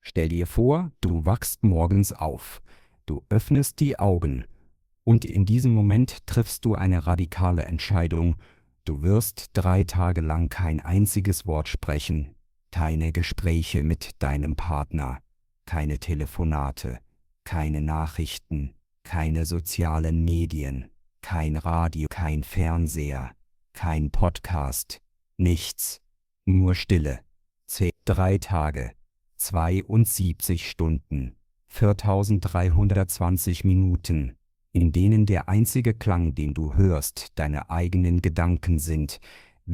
Stell dir vor, du wachst morgens auf. Du öffnest die Augen. Und in diesem Moment triffst du eine radikale Entscheidung. Du wirst 3 Tage lang kein einziges Wort sprechen. Keine Gespräche mit deinem Partner. Keine Telefonate. Keine Nachrichten. Keine sozialen Medien. Kein Radio. Kein Fernseher. Kein Podcast. Nichts. Nur Stille. 3 Tage. 72 Stunden. 4320 Minuten, in denen der einzige Klang, den du hörst, deine eigenen Gedanken sind.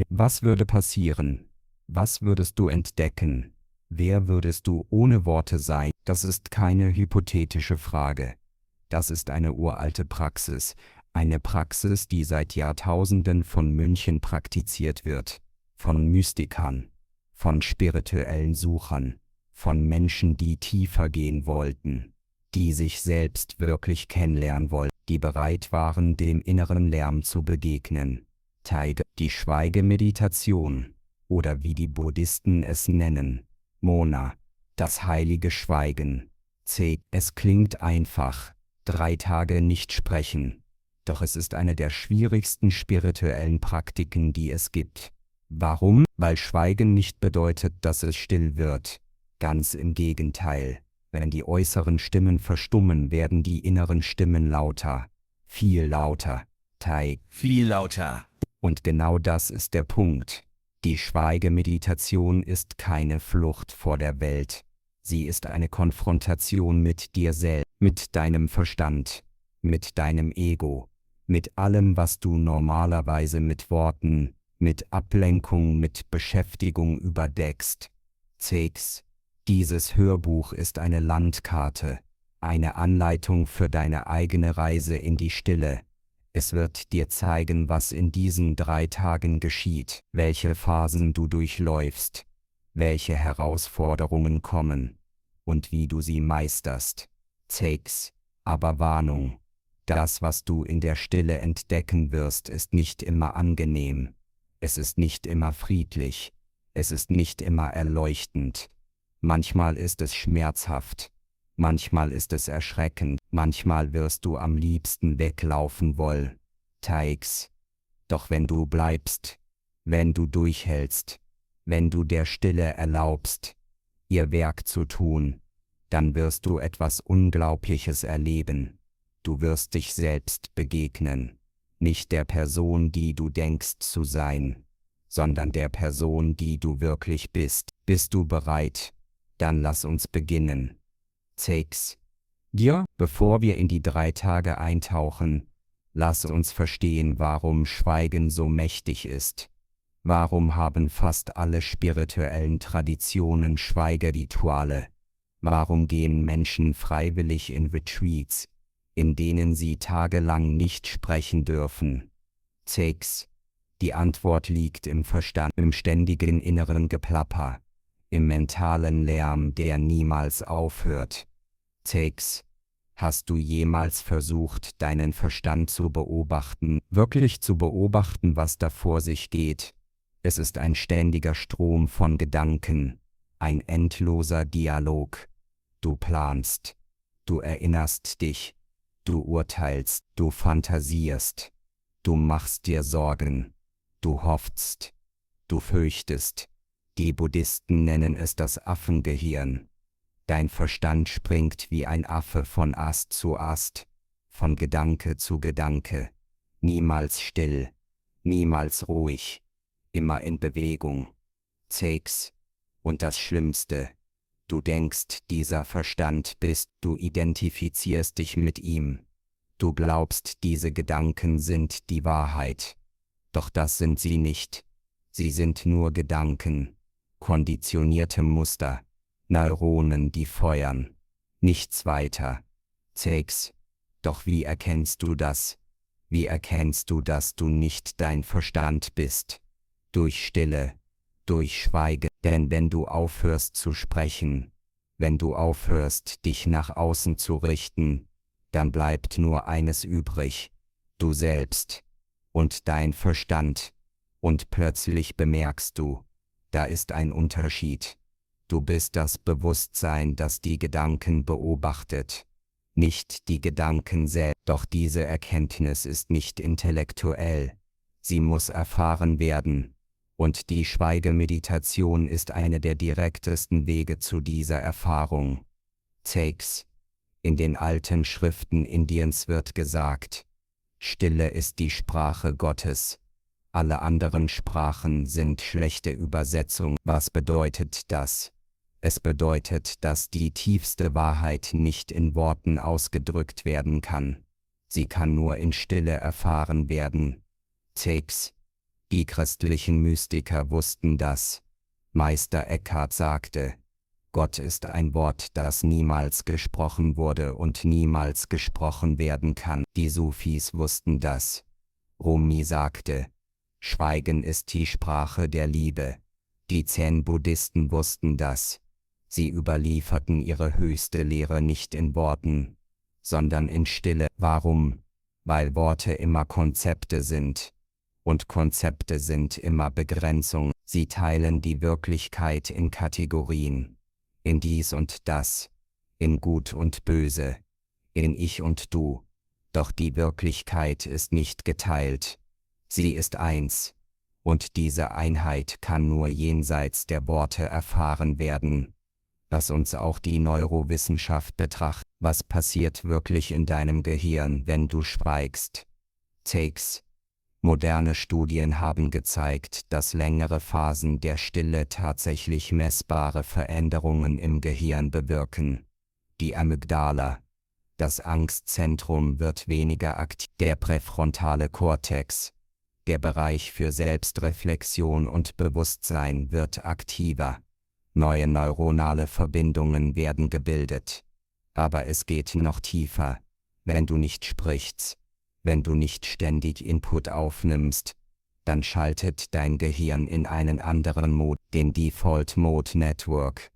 Was würde passieren? Was würdest du entdecken? Wer würdest du ohne Worte sein? Das ist keine hypothetische Frage. Das ist eine uralte Praxis. Eine Praxis, die seit Jahrtausenden von Mönchen praktiziert wird. Von Mystikern. Von spirituellen Suchern. Von Menschen, die tiefer gehen wollten, die sich selbst wirklich kennenlernen wollten, die bereit waren, dem inneren Lärm zu begegnen. Die Schweigemeditation, oder wie die Buddhisten es nennen, Mona, das heilige Schweigen. Es klingt einfach, 3 Tage nicht sprechen, doch es ist eine der schwierigsten spirituellen Praktiken, die es gibt. Warum? Weil Schweigen nicht bedeutet, dass es still wird. Ganz im Gegenteil, wenn die äußeren Stimmen verstummen, werden die inneren Stimmen lauter, viel lauter, viel lauter. Und genau das ist der Punkt. Die Schweigemeditation ist keine Flucht vor der Welt. Sie ist eine Konfrontation mit dir selbst, mit deinem Verstand, mit deinem Ego, mit allem, was du normalerweise mit Worten, mit Ablenkung, mit Beschäftigung überdeckst. Dieses Hörbuch ist eine Landkarte, eine Anleitung für deine eigene Reise in die Stille. Es wird dir zeigen, was in diesen 3 Tagen geschieht, welche Phasen du durchläufst, welche Herausforderungen kommen und wie du sie meisterst. Aber Warnung, das, was du in der Stille entdecken wirst, ist nicht immer angenehm. Es ist nicht immer friedlich. Es ist nicht immer erleuchtend. Manchmal ist es schmerzhaft, manchmal ist es erschreckend, manchmal wirst du am liebsten weglaufen wollen. Doch wenn du bleibst, wenn du durchhältst, wenn du der Stille erlaubst, ihr Werk zu tun, dann wirst du etwas Unglaubliches erleben. Du wirst dich selbst begegnen, nicht der Person, die du denkst zu sein, sondern der Person, die du wirklich bist. Bist du bereit? Dann lass uns beginnen. Bevor wir in die 3 Tage eintauchen, lass uns verstehen, warum Schweigen so mächtig ist. Warum haben fast alle spirituellen Traditionen Schweigerituale? Warum gehen Menschen freiwillig in Retreats, in denen sie tagelang nicht sprechen dürfen? Die Antwort liegt im Verstand, im ständigen inneren Geplapper, im mentalen Lärm, der niemals aufhört. Hast du jemals versucht, deinen Verstand zu beobachten, wirklich zu beobachten, was da vor sich geht? Es ist ein ständiger Strom von Gedanken, ein endloser Dialog. Du planst, du erinnerst dich, du urteilst, du fantasierst, du machst dir Sorgen, du hoffst, du fürchtest. Die Buddhisten nennen es das Affengehirn. Dein Verstand springt wie ein Affe von Ast zu Ast, von Gedanke zu Gedanke, niemals still, niemals ruhig, immer in Bewegung. Und das Schlimmste, du denkst, dieser Verstand bist, du identifizierst dich mit ihm. Du glaubst, diese Gedanken sind die Wahrheit. Doch das sind sie nicht. Sie sind nur Gedanken. Konditionierte Muster, Neuronen, die feuern, nichts weiter. Doch wie erkennst du das? Wie erkennst du, dass du nicht dein Verstand bist? Durch Stille, durch Schweigen. Denn wenn du aufhörst zu sprechen, wenn du aufhörst, dich nach außen zu richten, dann bleibt nur eines übrig, du selbst und dein Verstand. Und plötzlich bemerkst du, da ist ein Unterschied. Du bist das Bewusstsein, das die Gedanken beobachtet, nicht die Gedanken selbst. Doch diese Erkenntnis ist nicht intellektuell, sie muss erfahren werden. Und die Schweigemeditation ist eine der direktesten Wege zu dieser Erfahrung. Takes. In den alten Schriften Indiens wird gesagt, Stille ist die Sprache Gottes. Alle anderen Sprachen sind schlechte Übersetzungen. Was bedeutet das? Es bedeutet, dass die tiefste Wahrheit nicht in Worten ausgedrückt werden kann. Sie kann nur in Stille erfahren werden. Takes. Die christlichen Mystiker wussten das. Meister Eckhart sagte, Gott ist ein Wort, das niemals gesprochen wurde und niemals gesprochen werden kann. Die Sufis wussten das. Rumi sagte, Schweigen ist die Sprache der Liebe. Die Zen-Buddhisten wussten das. Sie überlieferten ihre höchste Lehre nicht in Worten, sondern in Stille. Warum? Weil Worte immer Konzepte sind. Und Konzepte sind immer Begrenzung. Sie teilen die Wirklichkeit in Kategorien. In dies und das. In Gut und Böse. In Ich und Du. Doch die Wirklichkeit ist nicht geteilt. Sie ist eins. Und diese Einheit kann nur jenseits der Worte erfahren werden. Lass uns auch die Neurowissenschaft betrachten. Was passiert wirklich in deinem Gehirn, wenn du schweigst? Takes. Moderne Studien haben gezeigt, dass längere Phasen der Stille tatsächlich messbare Veränderungen im Gehirn bewirken. Die Amygdala, das Angstzentrum, wird weniger aktiv. Der präfrontale Kortex, der Bereich für Selbstreflexion und Bewusstsein, wird aktiver. Neue neuronale Verbindungen werden gebildet. Aber es geht noch tiefer. Wenn du nicht sprichst, wenn du nicht ständig Input aufnimmst, dann schaltet dein Gehirn in einen anderen Modus, den Default Mode Network.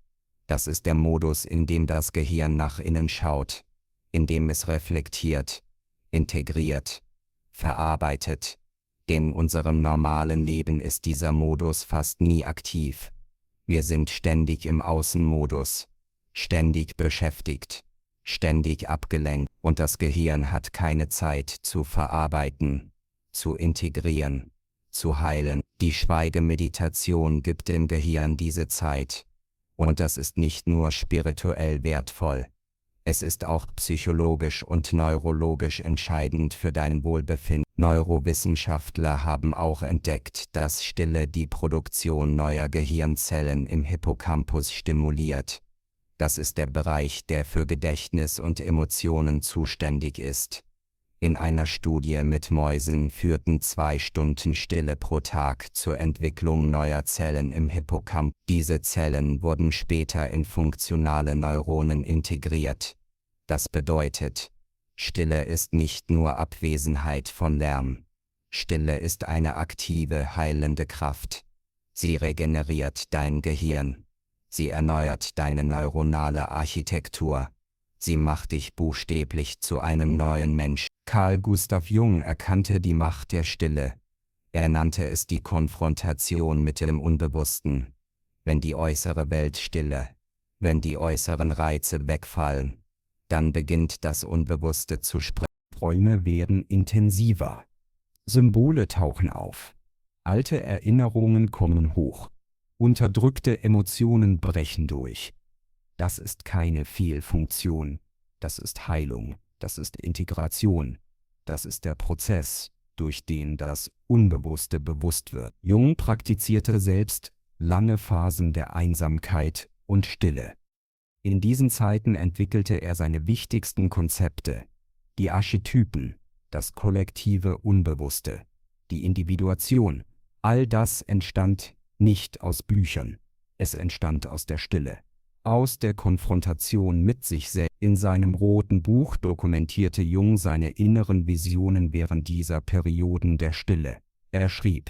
Das ist der Modus, in dem das Gehirn nach innen schaut, in dem es reflektiert, integriert, verarbeitet. In unserem normalen Leben ist dieser Modus fast nie aktiv. Wir sind ständig im Außenmodus, ständig beschäftigt, ständig abgelenkt, und das Gehirn hat keine Zeit zu verarbeiten, zu integrieren, zu heilen. Die Schweigemeditation gibt dem Gehirn diese Zeit. Und das ist nicht nur spirituell wertvoll. Es ist auch psychologisch und neurologisch entscheidend für dein Wohlbefinden. Neurowissenschaftler haben auch entdeckt, dass Stille die Produktion neuer Gehirnzellen im Hippocampus stimuliert. Das ist der Bereich, der für Gedächtnis und Emotionen zuständig ist. In einer Studie mit Mäusen führten 2 Stunden Stille pro Tag zur Entwicklung neuer Zellen im Hippocampus. Diese Zellen wurden später in funktionale Neuronen integriert. Das bedeutet, Stille ist nicht nur Abwesenheit von Lärm. Stille ist eine aktive, heilende Kraft. Sie regeneriert dein Gehirn. Sie erneuert deine neuronale Architektur. Sie macht dich buchstäblich zu einem neuen Mensch. Carl Gustav Jung erkannte die Macht der Stille. Er nannte es die Konfrontation mit dem Unbewussten. Wenn die äußere Welt stille, wenn die äußeren Reize wegfallen, dann beginnt das Unbewusste zu sprechen. Träume werden intensiver. Symbole tauchen auf. Alte Erinnerungen kommen hoch. Unterdrückte Emotionen brechen durch. Das ist keine Fehlfunktion. Das ist Heilung. Das ist Integration. Das ist der Prozess, durch den das Unbewusste bewusst wird. Jung praktizierte selbst lange Phasen der Einsamkeit und Stille. In diesen Zeiten entwickelte er seine wichtigsten Konzepte, die Archetypen, das kollektive Unbewusste, die Individuation. All das entstand nicht aus Büchern, es entstand aus der Stille, aus der Konfrontation mit sich selbst. In seinem roten Buch dokumentierte Jung seine inneren Visionen während dieser Perioden der Stille. Er schrieb: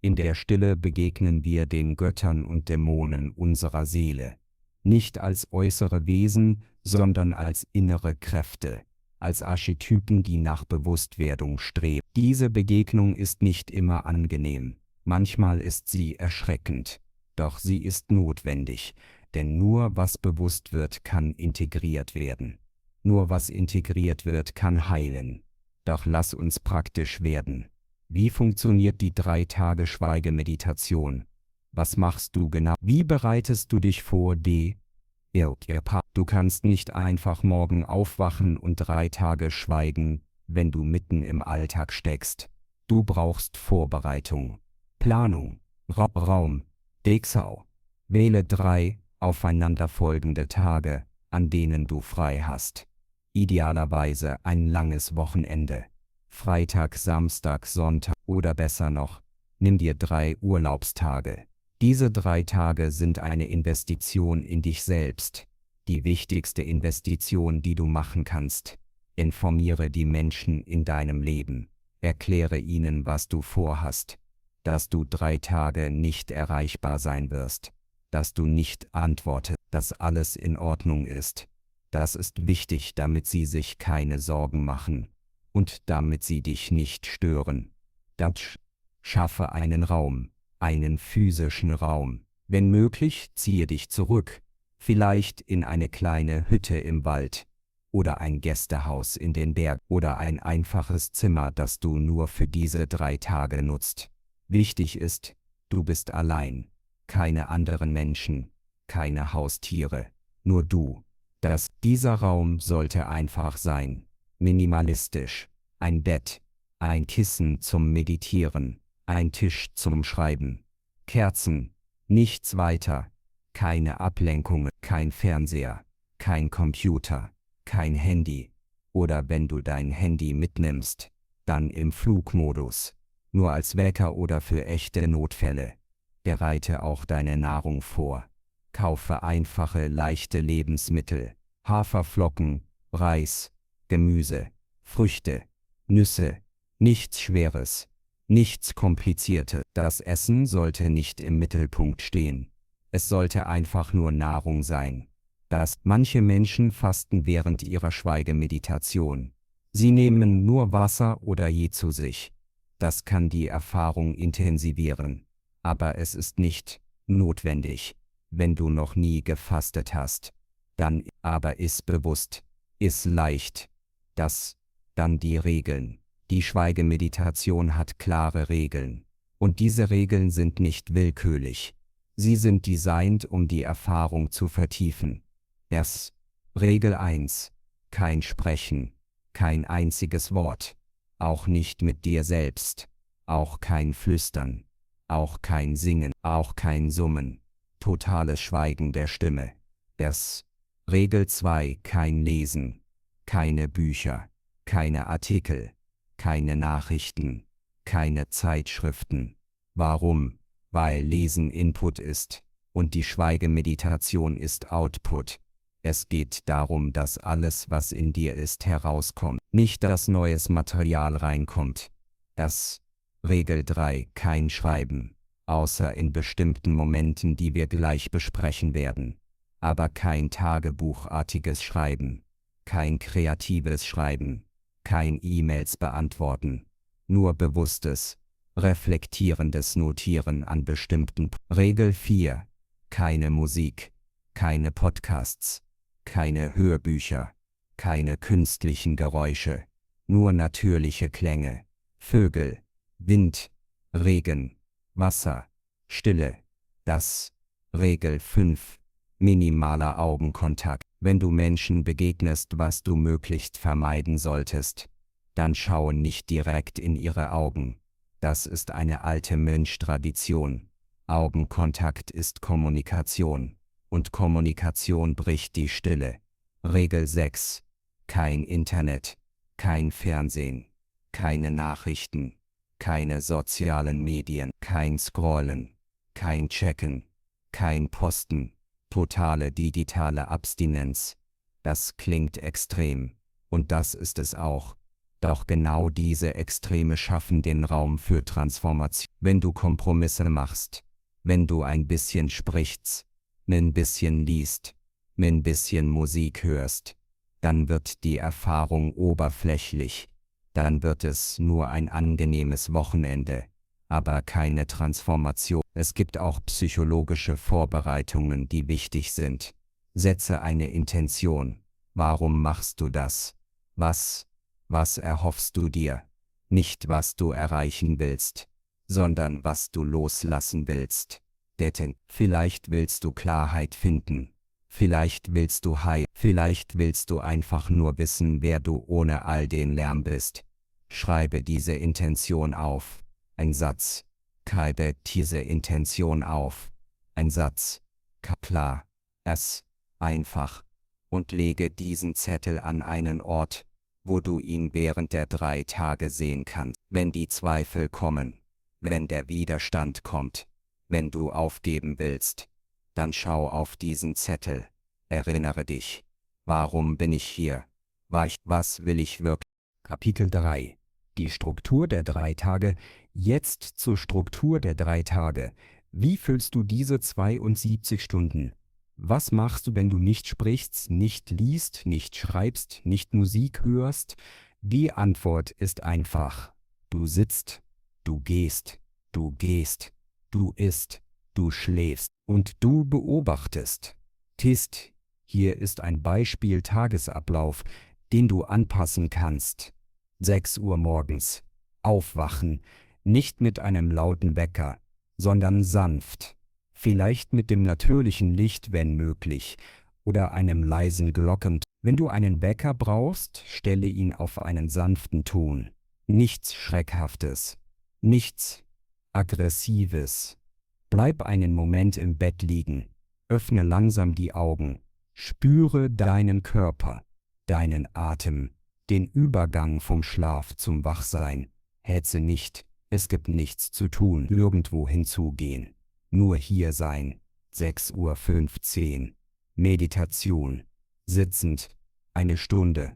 In der Stille begegnen wir den Göttern und Dämonen unserer Seele. Nicht als äußere Wesen, sondern als innere Kräfte, als Archetypen, die nach Bewusstwerdung streben. Diese Begegnung ist nicht immer angenehm, manchmal ist sie erschreckend, doch sie ist notwendig, Denn nur was bewusst wird, kann integriert werden. Nur was integriert wird, kann heilen. Doch lass uns praktisch werden. Wie funktioniert die 3-Tage-Schweigemeditation? Was machst du genau? Wie bereitest du dich vor? Du kannst nicht einfach morgen aufwachen und 3 Tage schweigen, wenn du mitten im Alltag steckst. Du brauchst Vorbereitung, Planung, Raum, Dexau. Wähle 3 aufeinanderfolgende Tage, an denen du frei hast. Idealerweise ein langes Wochenende. Freitag, Samstag, Sonntag oder besser noch, nimm dir 3 Urlaubstage. Diese 3 Tage sind eine Investition in dich selbst. Die wichtigste Investition, die du machen kannst. Informiere die Menschen in deinem Leben. Erkläre ihnen, was du vorhast. Dass du 3 Tage nicht erreichbar sein wirst. Dass du nicht antwortest, dass alles in Ordnung ist. Das ist wichtig, damit sie sich keine Sorgen machen. Und damit sie dich nicht stören. Schaffe einen Raum, einen physischen Raum. Wenn möglich, ziehe dich zurück. Vielleicht in eine kleine Hütte im Wald. Oder ein Gästehaus in den Bergen. Oder ein einfaches Zimmer, das du nur für diese 3 Tage nutzt. Wichtig ist, du bist allein. Keine anderen Menschen, keine Haustiere, nur du. Dieser Raum sollte einfach sein, minimalistisch. Ein Bett, ein Kissen zum Meditieren, ein Tisch zum Schreiben, Kerzen, nichts weiter, keine Ablenkungen, kein Fernseher, kein Computer, kein Handy. Oder wenn du dein Handy mitnimmst, dann im Flugmodus, nur als Wecker oder für echte Notfälle. Bereite auch deine Nahrung vor. Kaufe einfache, leichte Lebensmittel, Haferflocken, Reis, Gemüse, Früchte, Nüsse, nichts Schweres, nichts Kompliziertes. Das Essen sollte nicht im Mittelpunkt stehen. Es sollte einfach nur Nahrung sein. Manche Menschen fasten während ihrer Schweigemeditation. Sie nehmen nur Wasser oder Je zu sich. Das kann die Erfahrung intensivieren. Aber es ist nicht notwendig. Wenn du noch nie gefastet hast, dann aber iss bewusst, iss leicht. Dann die Regeln. Die Schweigemeditation hat klare Regeln. Und diese Regeln sind nicht willkürlich. Sie sind designt, um die Erfahrung zu vertiefen. Regel 1. Kein Sprechen. Kein einziges Wort. Auch nicht mit dir selbst. Auch kein Flüstern. Auch kein Singen. Auch kein Summen. Totales Schweigen der Stimme. Regel 2. Kein Lesen. Keine Bücher. Keine Artikel. Keine Nachrichten. Keine Zeitschriften. Warum? Weil Lesen Input ist. Und die Schweigemeditation ist Output. Es geht darum, dass alles, was in dir ist, herauskommt. Nicht, dass neues Material reinkommt. Regel 3. Kein Schreiben. Außer in bestimmten Momenten, die wir gleich besprechen werden. Aber kein tagebuchartiges Schreiben. Kein kreatives Schreiben. Kein E-Mails beantworten. Nur bewusstes, reflektierendes Notieren an bestimmten. Regel 4. Keine Musik. Keine Podcasts. Keine Hörbücher. Keine künstlichen Geräusche. Nur natürliche Klänge. Vögel. Wind. Regen. Wasser, Stille. Regel 5. Minimaler Augenkontakt. Wenn du Menschen begegnest, was du möglichst vermeiden solltest, dann schaue nicht direkt in ihre Augen. Das ist eine alte Mönchtradition. Augenkontakt ist Kommunikation. Und Kommunikation bricht die Stille. Regel 6. Kein Internet, kein Fernsehen, keine Nachrichten. Keine sozialen Medien, kein Scrollen, kein Checken, kein Posten, totale digitale Abstinenz. Das klingt extrem, und das ist es auch. Doch genau diese Extreme schaffen den Raum für Transformation. Wenn du Kompromisse machst, wenn du ein bisschen sprichst, ein bisschen liest, ein bisschen Musik hörst, dann wird die Erfahrung oberflächlich. Dann wird es nur ein angenehmes Wochenende. aber keine Transformation. Es gibt auch psychologische Vorbereitungen, die wichtig sind. Setze eine Intention. Warum machst du das? Was erhoffst du dir? Nicht, was du erreichen willst, sondern was du loslassen willst. Denn vielleicht willst du Klarheit finden. Vielleicht willst du Heil. Vielleicht willst du einfach nur wissen, wer du ohne all den Lärm bist. Schreibe diese Intention auf. Ein Satz. Schreibe diese Intention auf. Ein Satz. Klar. Einfach. Und lege diesen Zettel an einen Ort, wo du ihn während der 3 Tage sehen kannst. Wenn die Zweifel kommen, wenn der Widerstand kommt, wenn du aufgeben willst, dann schau auf diesen Zettel. Erinnere dich. Warum bin ich hier? Was will ich wirklich? Kapitel 3. Die Struktur der 3 Tage. Jetzt zur Struktur der 3 Tage. Wie füllst du diese 72 Stunden? Was machst du, wenn du nicht sprichst, nicht liest, nicht schreibst, nicht Musik hörst? Die Antwort ist einfach. Du sitzt, du gehst, du isst, du schläfst und du beobachtest. Hier ist ein Beispiel-Tagesablauf, den du anpassen kannst. 6 Uhr morgens. Aufwachen, nicht mit einem lauten Wecker, sondern sanft. Vielleicht mit dem natürlichen Licht, wenn möglich, oder einem leisen Glocken. Wenn du einen Wecker brauchst, stelle ihn auf einen sanften Ton. Nichts Schreckhaftes, nichts Aggressives. Bleib einen Moment im Bett liegen, öffne langsam die Augen, spüre deinen Körper, deinen Atem, den Übergang vom Schlaf zum Wachsein. Hetze nicht, es gibt nichts zu tun, irgendwo hinzugehen. Nur hier sein. 6:15 Uhr. Meditation. Sitzend. Eine Stunde,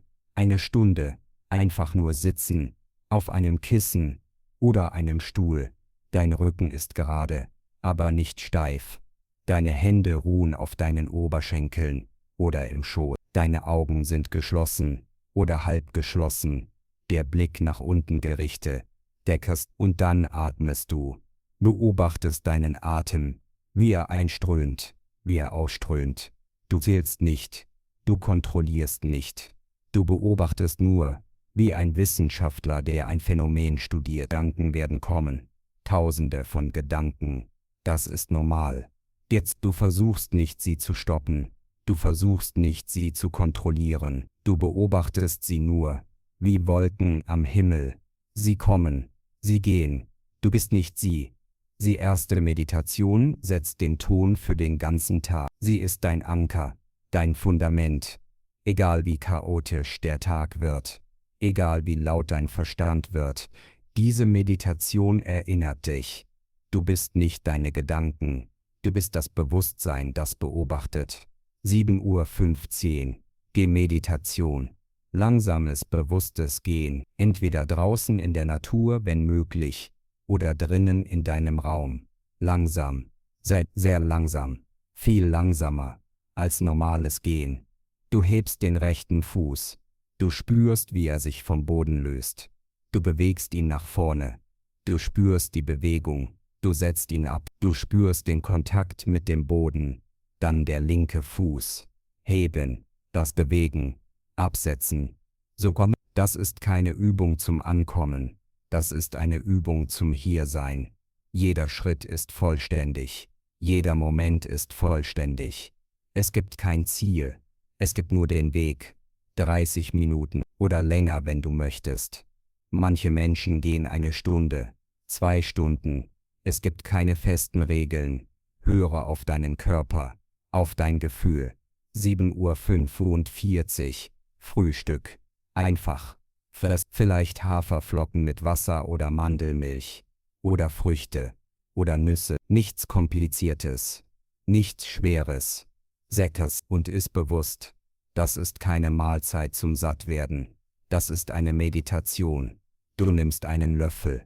einfach nur sitzen, auf einem Kissen oder einem Stuhl. Dein Rücken ist gerade, aber nicht steif. Deine Hände ruhen auf deinen Oberschenkeln oder im Schoß. Deine Augen sind geschlossen oder halb geschlossen. Der Blick nach unten gerichtet. Deckest und dann atmest du. Beobachtest deinen Atem, wie er einströmt, wie er ausströmt. Du zählst nicht, du kontrollierst nicht. Du beobachtest nur, wie ein Wissenschaftler, der ein Phänomen studiert. Gedanken werden kommen. Tausende von Gedanken. Das ist normal. Jetzt du versuchst nicht, sie zu stoppen. Du versuchst nicht, sie zu kontrollieren. Du beobachtest sie nur, wie Wolken am Himmel. Sie kommen, sie gehen. Du bist nicht sie. Die erste Meditation setzt den Ton für den ganzen Tag. Sie ist dein Anker, dein Fundament. Egal wie chaotisch der Tag wird, egal wie laut dein Verstand wird, diese Meditation erinnert dich. Du bist nicht deine Gedanken, du bist das Bewusstsein, das beobachtet. 7:15 Uhr. Gehmeditation. Langsames, bewusstes Gehen, entweder draußen in der Natur, wenn möglich, oder drinnen in deinem Raum. Langsam. Sei sehr langsam. Viel langsamer als normales Gehen. Du hebst den rechten Fuß. Du spürst, wie er sich vom Boden löst. Du bewegst ihn nach vorne. Du spürst die Bewegung. Du setzt ihn ab. Du spürst den Kontakt mit dem Boden. Dann der linke Fuß. Heben. Das Bewegen. Absetzen. So komm. Das ist keine Übung zum Ankommen. Das ist eine Übung zum Hiersein. Jeder Schritt ist vollständig. Jeder Moment ist vollständig. Es gibt kein Ziel. Es gibt nur den Weg. 30 Minuten oder länger, wenn du möchtest. Manche Menschen gehen 1 Stunde, 2 Stunden. Es gibt keine festen Regeln. Höre auf deinen Körper, auf dein Gefühl. 7:45 Uhr. Frühstück. Einfach. Vielleicht Haferflocken mit Wasser oder Mandelmilch. Oder Früchte. Oder Nüsse. Nichts Kompliziertes. Nichts Schweres. Säckers und iss bewusst. Das ist keine Mahlzeit zum Sattwerden. Das ist eine Meditation. Du nimmst einen Löffel.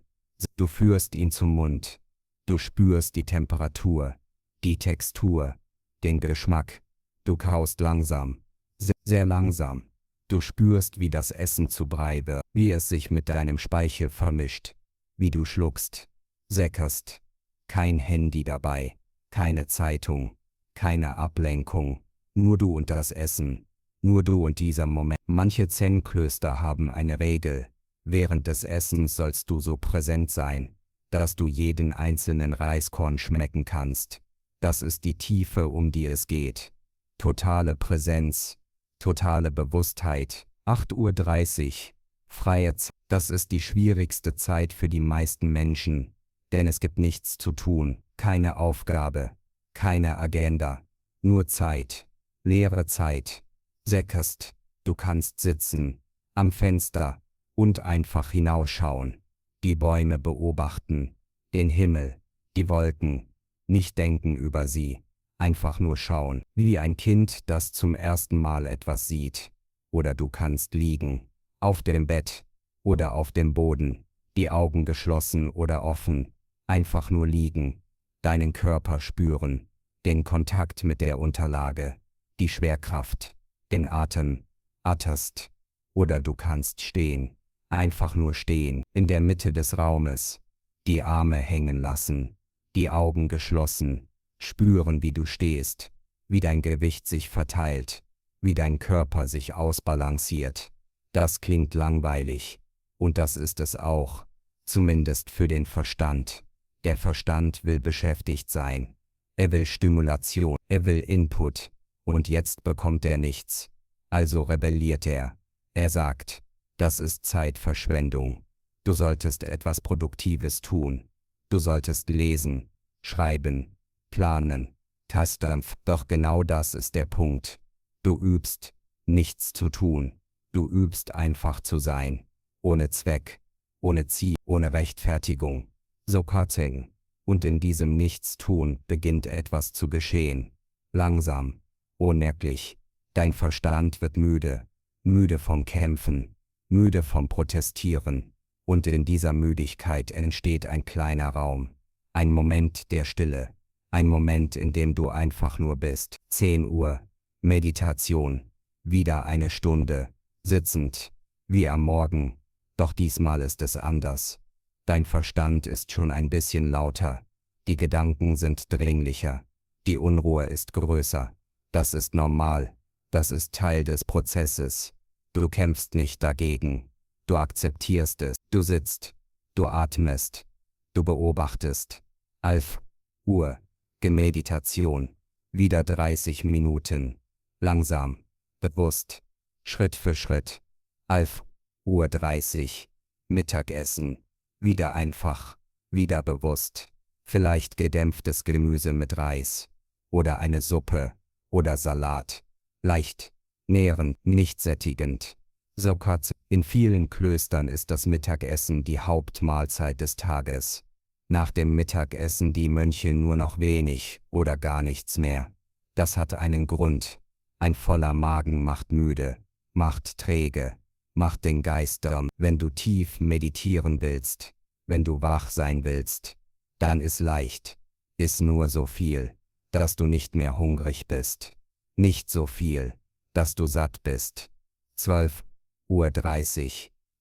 Du führst ihn zum Mund. Du spürst die Temperatur, die Textur, den Geschmack. Du kaust langsam. Sehr langsam. Du spürst, wie das Essen zu Brei wird, wie es sich mit deinem Speichel vermischt, wie du schluckst. säckerst. Kein Handy dabei, keine Zeitung, keine Ablenkung, nur du und das Essen, nur du und dieser Moment. Manche Zen-Klöster haben eine Regel: Während des Essens sollst du so präsent sein, dass du jeden einzelnen Reiskorn schmecken kannst. Das ist die Tiefe, um die es geht. Totale Präsenz, totale Bewusstheit. 8:30 Uhr, freie Zeit. Das ist die schwierigste Zeit für die meisten Menschen, denn es gibt nichts zu tun, keine Aufgabe, keine Agenda, nur Zeit, leere Zeit. Säckerst, du kannst sitzen, am Fenster, und einfach hinausschauen, die Bäume beobachten, den Himmel, die Wolken, nicht denken über sie, einfach nur schauen, wie ein Kind, das zum ersten Mal etwas sieht. Oder du kannst liegen, auf dem Bett, oder auf dem Boden, die Augen geschlossen oder offen, einfach nur liegen, deinen Körper spüren, den Kontakt mit der Unterlage, die Schwerkraft, den Atem, atterst. Oder du kannst stehen, einfach nur stehen, in der Mitte des Raumes, die Arme hängen lassen, die Augen geschlossen, spüren, wie du stehst, wie dein Gewicht sich verteilt, wie dein Körper sich ausbalanciert. Das klingt langweilig, und das ist es auch, zumindest für den Verstand. Der Verstand will beschäftigt sein, er will Stimulation, er will Input, und jetzt bekommt er nichts. Also rebelliert er. Er sagt, das ist Zeitverschwendung. Du solltest etwas Produktives tun. Du solltest lesen, schreiben, planen, tastern. Doch genau das ist der Punkt. Du übst, nichts zu tun. Du übst einfach zu sein. Ohne Zweck, ohne Ziel, ohne Rechtfertigung. So Coaching. Und in diesem Nichtstun beginnt etwas zu geschehen. Langsam, unmerklich. Dein Verstand wird müde. Müde vom Kämpfen, müde vom Protestieren, und in dieser Müdigkeit entsteht ein kleiner Raum, ein Moment der Stille, ein Moment, in dem du einfach nur bist. 10 Uhr, Meditation, wieder eine Stunde, sitzend, wie am Morgen, doch diesmal ist es anders. Dein Verstand ist schon ein bisschen lauter, die Gedanken sind dringlicher, die Unruhe ist größer, das ist normal. Das ist Teil des Prozesses. Du kämpfst nicht dagegen. Du akzeptierst es. Du sitzt. Du atmest. Du beobachtest. 11 Uhr. Meditation. Wieder 30 Minuten. Langsam. Bewusst. Schritt für Schritt. 11:30 Uhr. Mittagessen. Wieder einfach. Wieder bewusst. Vielleicht gedämpftes Gemüse mit Reis. Oder eine Suppe. Oder Salat. Leicht, nährend, nicht sättigend. So kurz. In vielen Klöstern ist das Mittagessen die Hauptmahlzeit des Tages. Nach dem Mittagessen die Mönche nur noch wenig oder gar nichts mehr. Das hat einen Grund. Ein voller Magen macht müde, macht träge, macht den Geist dürr. Wenn du tief meditieren willst, wenn du wach sein willst, dann iss leicht. Iss nur so viel, dass du nicht mehr hungrig bist. Nicht so viel, dass du satt bist. 12:30 Uhr,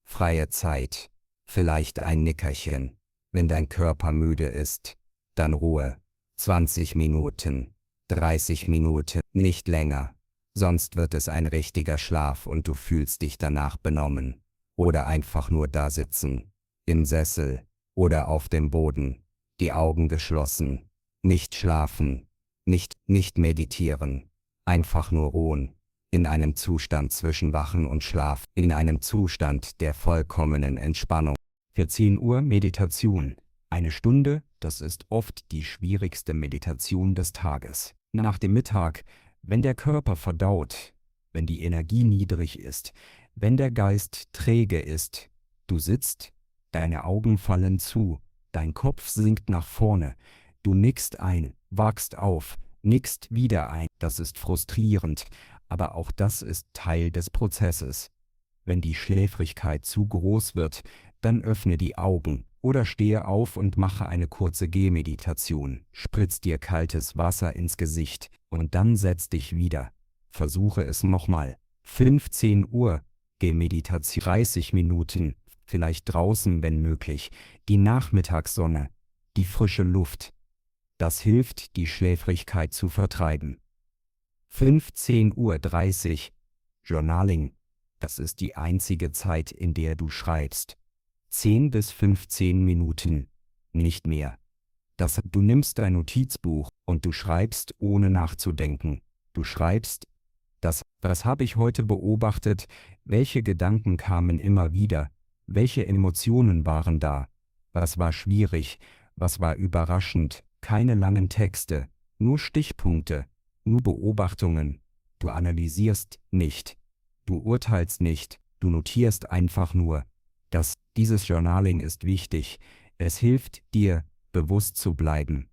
freie Zeit. Vielleicht ein Nickerchen. Wenn dein Körper müde ist, dann Ruhe. 20 Minuten, 30 Minuten, nicht länger. Sonst wird es ein richtiger Schlaf und du fühlst dich danach benommen. Oder einfach nur da sitzen, im Sessel oder auf dem Boden, die Augen geschlossen. Nicht schlafen, nicht meditieren. Einfach nur ruhen, in einem Zustand zwischen Wachen und Schlaf, in einem Zustand der vollkommenen Entspannung. 14 Uhr Meditation. Eine Stunde, das ist oft die schwierigste Meditation des Tages. Nach dem Mittag, wenn der Körper verdaut, wenn die Energie niedrig ist, wenn der Geist träge ist, du sitzt, deine Augen fallen zu, dein Kopf sinkt nach vorne, du nickst ein, wachst auf, nickst wieder ein. Das ist frustrierend, aber auch das ist Teil des Prozesses. Wenn die Schläfrigkeit zu groß wird, dann öffne die Augen oder stehe auf und mache eine kurze Gehmeditation. Spritz dir kaltes Wasser ins Gesicht und dann setz dich wieder. Versuche es nochmal. 15 Uhr, Gehmeditation. 30 Minuten, vielleicht draußen, wenn möglich. Die Nachmittagssonne. die frische Luft. Das hilft, die Schläfrigkeit zu vertreiben. 15:30 Uhr. Journaling. Das ist die einzige Zeit, in der du schreibst. 10 bis 15 Minuten. Nicht mehr. Du nimmst dein Notizbuch und du schreibst, ohne nachzudenken. Du schreibst, was habe ich heute beobachtet, welche Gedanken kamen immer wieder, welche Emotionen waren da, was war schwierig, was war überraschend, keine langen Texte, nur Stichpunkte, nur Beobachtungen. Du analysierst nicht, du urteilst nicht, du notierst einfach nur. Dieses Journaling ist wichtig. Es hilft dir, bewusst zu bleiben.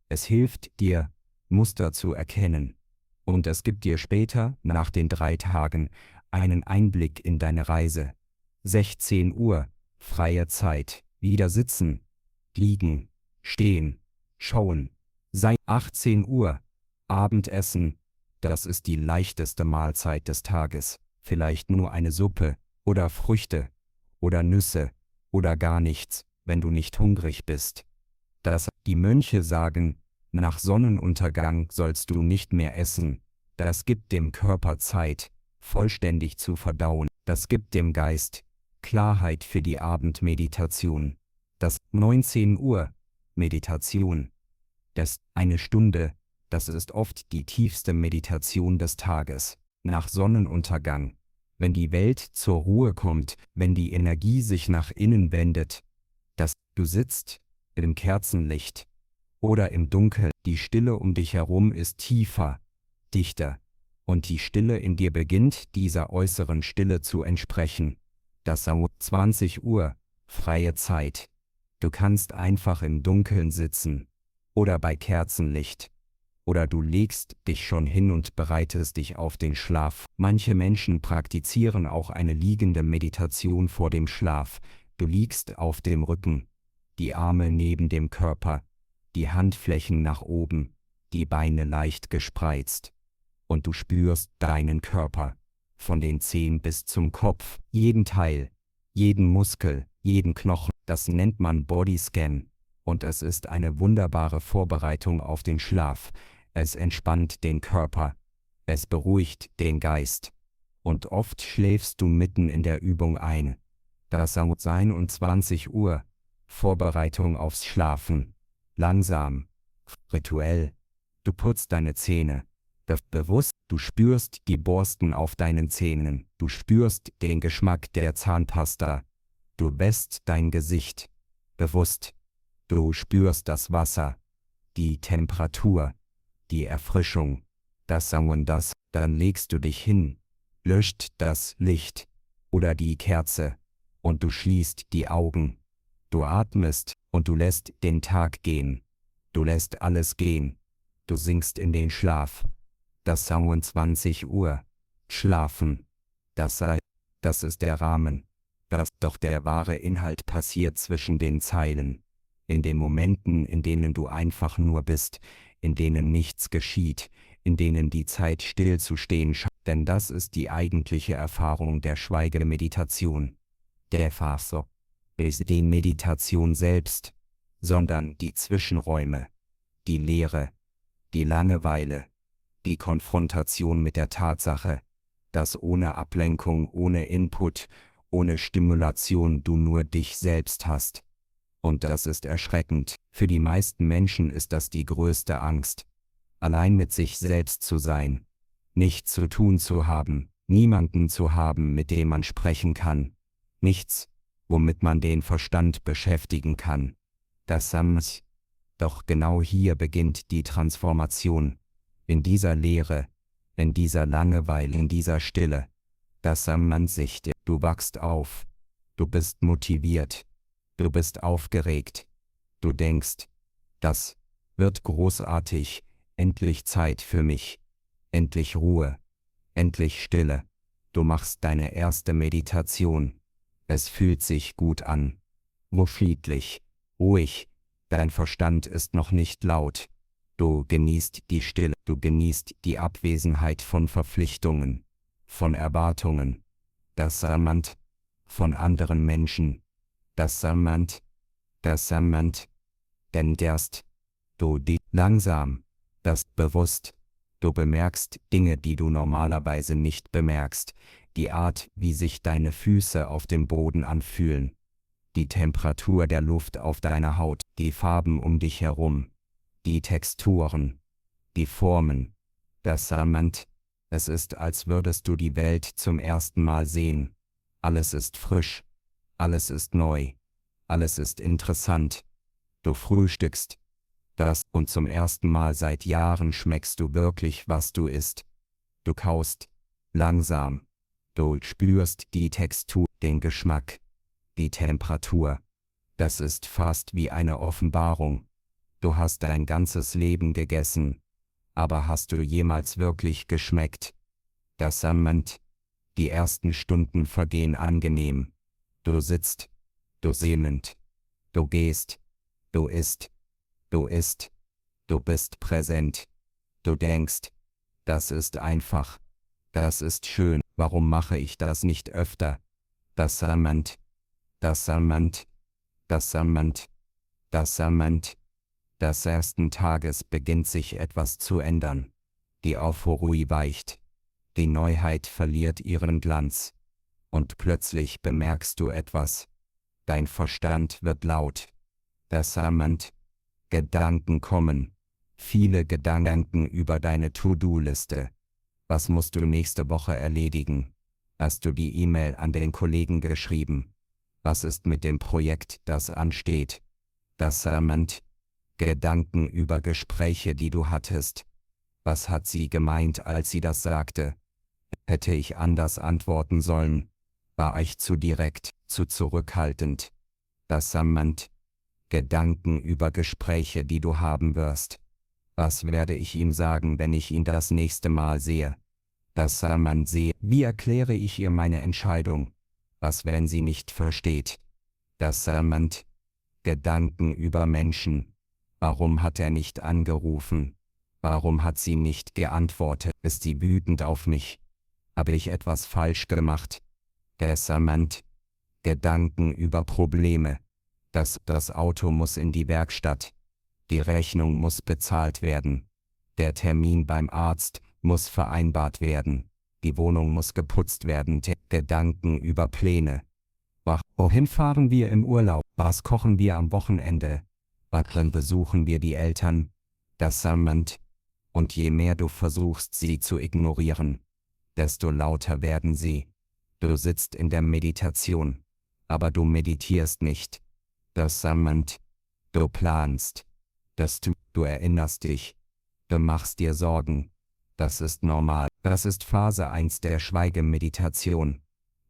Es hilft dir, Muster zu erkennen. Und es gibt dir später, nach den 3 Tagen, einen Einblick in deine Reise. 16 Uhr, freie Zeit, wieder sitzen, liegen, stehen, schauen. 18 Uhr, Abendessen. Das ist die leichteste Mahlzeit des Tages. Vielleicht nur eine Suppe oder Früchte oder Nüsse oder gar nichts, wenn du nicht hungrig bist. Die Mönche sagen, nach Sonnenuntergang sollst du nicht mehr essen. Das gibt dem Körper Zeit, vollständig zu verdauen. Das gibt dem Geist Klarheit für die Abendmeditation. 19 Uhr, Meditation. Eine Stunde, das ist oft die tiefste Meditation des Tages. Nach Sonnenuntergang, wenn die Welt zur Ruhe kommt, wenn die Energie sich nach innen wendet. Du sitzt im Kerzenlicht oder im Dunkeln. Die Stille um dich herum ist tiefer, dichter, und die Stille in dir beginnt dieser äußeren Stille zu entsprechen. 20 Uhr, freie Zeit. Du kannst einfach im Dunkeln sitzen oder bei Kerzenlicht. Oder du legst dich schon hin und bereitest dich auf den Schlaf. Manche Menschen praktizieren auch eine liegende Meditation vor dem Schlaf. Du liegst auf dem Rücken, die Arme neben dem Körper, die Handflächen nach oben, die Beine leicht gespreizt. Und du spürst deinen Körper, von den Zehen bis zum Kopf, jeden Teil, jeden Muskel, jeden Knochen. Das nennt man Bodyscan. Und es ist eine wunderbare Vorbereitung auf den Schlaf. Es entspannt den Körper. Es beruhigt den Geist. Und oft schläfst du mitten in der Übung ein. 21 Uhr. Vorbereitung aufs Schlafen. Langsam. Rituell. Du putzt deine Zähne. Bewusst, du spürst die Borsten auf deinen Zähnen. Du spürst den Geschmack der Zahnpasta. Du wäschst dein Gesicht. Bewusst. Du spürst das Wasser, die Temperatur, die Erfrischung, dann legst du dich hin, löscht das Licht oder die Kerze und du schließt die Augen. Du atmest und du lässt den Tag gehen. Du lässt alles gehen. Du sinkst in den Schlaf. 20 Uhr. Schlafen. Das ist der Rahmen. Doch der wahre Inhalt passiert zwischen den Zeilen. In den Momenten, in denen du einfach nur bist, in denen nichts geschieht, in denen die Zeit stillzustehen scheint. Denn das ist die eigentliche Erfahrung der Schweigemeditation. Der Phase ist die Meditation selbst, sondern die Zwischenräume, die Leere, die Langeweile, die Konfrontation mit der Tatsache, dass ohne Ablenkung, ohne Input, ohne Stimulation du nur dich selbst hast. Und das ist erschreckend. Für die meisten Menschen ist das die größte Angst. Allein mit sich selbst zu sein, nichts zu tun zu haben, niemanden zu haben, mit dem man sprechen kann, nichts, womit man den Verstand beschäftigen kann. Doch genau hier beginnt die Transformation. In dieser Leere, in dieser Langeweile, in dieser Stille. Du wachst auf, du bist motiviert. Du bist aufgeregt. Du denkst, das wird großartig, endlich Zeit für mich, endlich Ruhe, endlich Stille. Du machst deine erste Meditation. Es fühlt sich gut an. Friedlich, ruhig, dein Verstand ist noch nicht laut. Du genießt die Stille, du genießt die Abwesenheit von Verpflichtungen, von Erwartungen, von anderen Menschen. Denn erst, du die langsam, das bewusst, du bemerkst Dinge, die du normalerweise nicht bemerkst, die Art, wie sich deine Füße auf dem Boden anfühlen, die Temperatur der Luft auf deiner Haut, die Farben um dich herum, die Texturen, die Formen, das Samant. Es ist, als würdest du die Welt zum ersten Mal sehen. Alles ist frisch, alles ist neu, alles ist interessant. Du frühstückst das und zum ersten Mal seit Jahren schmeckst du wirklich, was du isst. Du kaust langsam. Du spürst die Textur, den Geschmack, die Temperatur. Das ist fast wie eine Offenbarung. Du hast dein ganzes Leben gegessen. Aber hast du jemals wirklich geschmeckt? Das Samant. Die ersten Stunden vergehen angenehm. Du sitzt, du sehnend, du gehst, du isst, du bist präsent, du denkst, das ist einfach, das ist schön, warum mache ich das nicht öfter? Das Samant, das Samant, das Samant, das Samant. Des ersten Tages beginnt sich etwas zu ändern. Die Euphorie weicht. Die Neuheit verliert ihren Glanz. Und plötzlich bemerkst du etwas. Dein Verstand wird laut. Das Samant. Gedanken kommen. Viele Gedanken über deine To-Do-Liste. Was musst du nächste Woche erledigen? Hast du die E-Mail an den Kollegen geschrieben? Was ist mit dem Projekt, das ansteht? Das Samant. Gedanken über Gespräche, die du hattest. Was hat sie gemeint, als sie das sagte? Hätte ich anders antworten sollen? War ich zu direkt, zu zurückhaltend? Das Samant. Gedanken über Gespräche, die du haben wirst. Was werde ich ihm sagen, wenn ich ihn das nächste Mal sehe? Das Samant sehe. Wie erkläre ich ihr meine Entscheidung? Was, wenn sie nicht versteht? Das Samant. Gedanken über Menschen. Warum hat er nicht angerufen? Warum hat sie nicht geantwortet? Ist sie wütend auf mich? Habe ich etwas falsch gemacht? Der Samant. Gedanken über Probleme. Das Auto muss in die Werkstatt. Die Rechnung muss bezahlt werden. Der Termin beim Arzt muss vereinbart werden. Die Wohnung muss geputzt werden. Gedanken über Pläne. Wohin fahren wir im Urlaub? Was kochen wir am Wochenende? Wann besuchen wir die Eltern? Das Samant. Und je mehr du versuchst, sie zu ignorieren, desto lauter werden sie. Du sitzt in der Meditation, aber du meditierst nicht. Das Samant. Du planst. Du erinnerst dich. Du machst dir Sorgen. Das ist normal. Das ist Phase 1 der Schweigemeditation.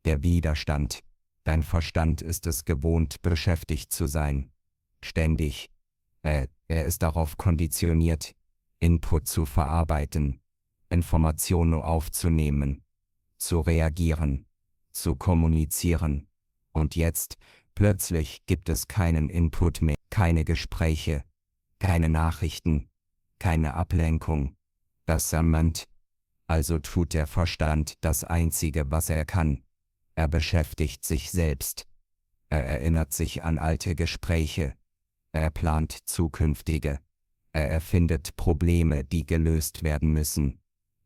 Der Widerstand. Dein Verstand ist es gewohnt, beschäftigt zu sein. Ständig. Er ist darauf konditioniert, Input zu verarbeiten, Informationen aufzunehmen, zu reagieren, zu kommunizieren. Und jetzt, plötzlich gibt es keinen Input mehr, keine Gespräche, keine Nachrichten, keine Ablenkung. Das Samant. Also tut der Verstand das Einzige, was er kann. Er beschäftigt sich selbst. Er erinnert sich an alte Gespräche. Er plant zukünftige. Er erfindet Probleme, die gelöst werden müssen.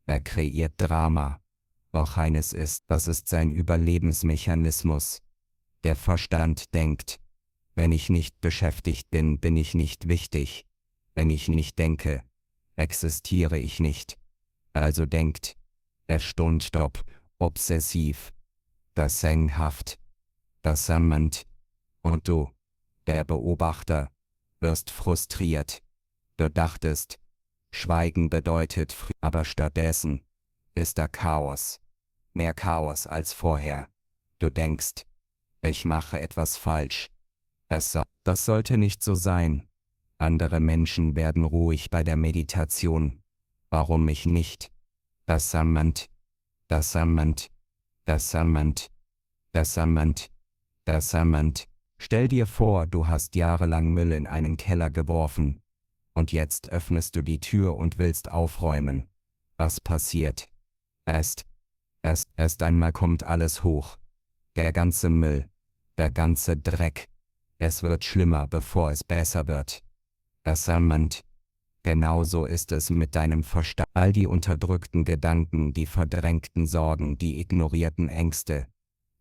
Er kreiert Drama. Doch eines ist, das ist sein Überlebensmechanismus. Der Verstand denkt, wenn ich nicht beschäftigt bin, bin ich nicht wichtig. Wenn ich nicht denke, existiere ich nicht. Also denkt, er Stundstopp, obsessiv, das Hänghaft, das Samant. Und du, der Beobachter, wirst frustriert. Du dachtest, Schweigen bedeutet, aber stattdessen ist da Chaos. Mehr Chaos als vorher. Du denkst, ich mache etwas falsch. Das sollte nicht so sein. Andere Menschen werden ruhig bei der Meditation. Warum ich nicht? Das Samant. Das Samant. Das Samant. Das Samant. Das Samant. Stell dir vor, du hast jahrelang Müll in einen Keller geworfen. Und jetzt öffnest du die Tür und willst aufräumen. Was passiert? Erst einmal kommt alles hoch. Der ganze Müll. Der ganze Dreck. Es wird schlimmer, bevor es besser wird. Assignment. Genauso ist es mit deinem Verstand. All die unterdrückten Gedanken, die verdrängten Sorgen, die ignorierten Ängste,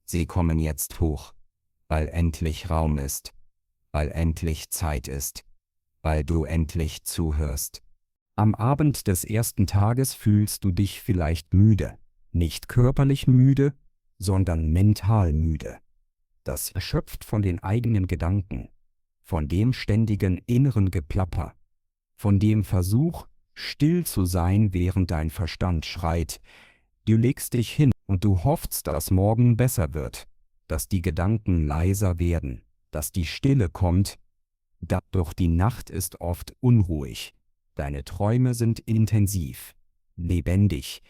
sie kommen jetzt hoch, weil endlich Raum ist, weil endlich Zeit ist, weil du endlich zuhörst. Am Abend des ersten Tages fühlst du dich vielleicht müde, nicht körperlich müde, sondern mental müde. Das erschöpft von den eigenen Gedanken, von dem ständigen inneren Geplapper, von dem Versuch, still zu sein, während dein Verstand schreit. Du legst dich hin und du hoffst, dass morgen besser wird, dass die Gedanken leiser werden, dass die Stille kommt. Doch die Nacht ist oft unruhig. Deine Träume sind intensiv, lebendig,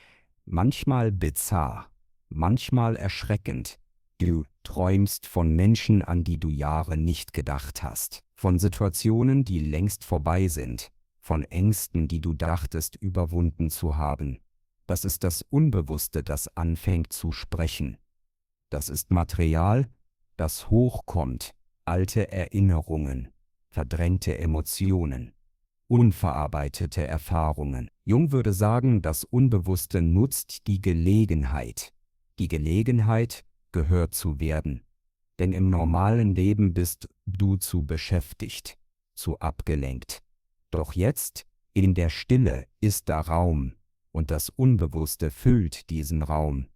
manchmal bizarr, manchmal erschreckend. Du träumst von Menschen, an die du Jahre nicht gedacht hast, von Situationen, die längst vorbei sind, von Ängsten, die du dachtest überwunden zu haben. Das ist das Unbewusste, das anfängt zu sprechen. Das ist Material, das hochkommt, alte Erinnerungen, verdrängte Emotionen, unverarbeitete Erfahrungen. Jung würde sagen, das Unbewusste nutzt die Gelegenheit. Die Gelegenheit, gehört zu werden. Denn im normalen Leben bist du zu beschäftigt, zu abgelenkt. Doch jetzt, in der Stille, ist da Raum, und das Unbewusste füllt diesen Raum.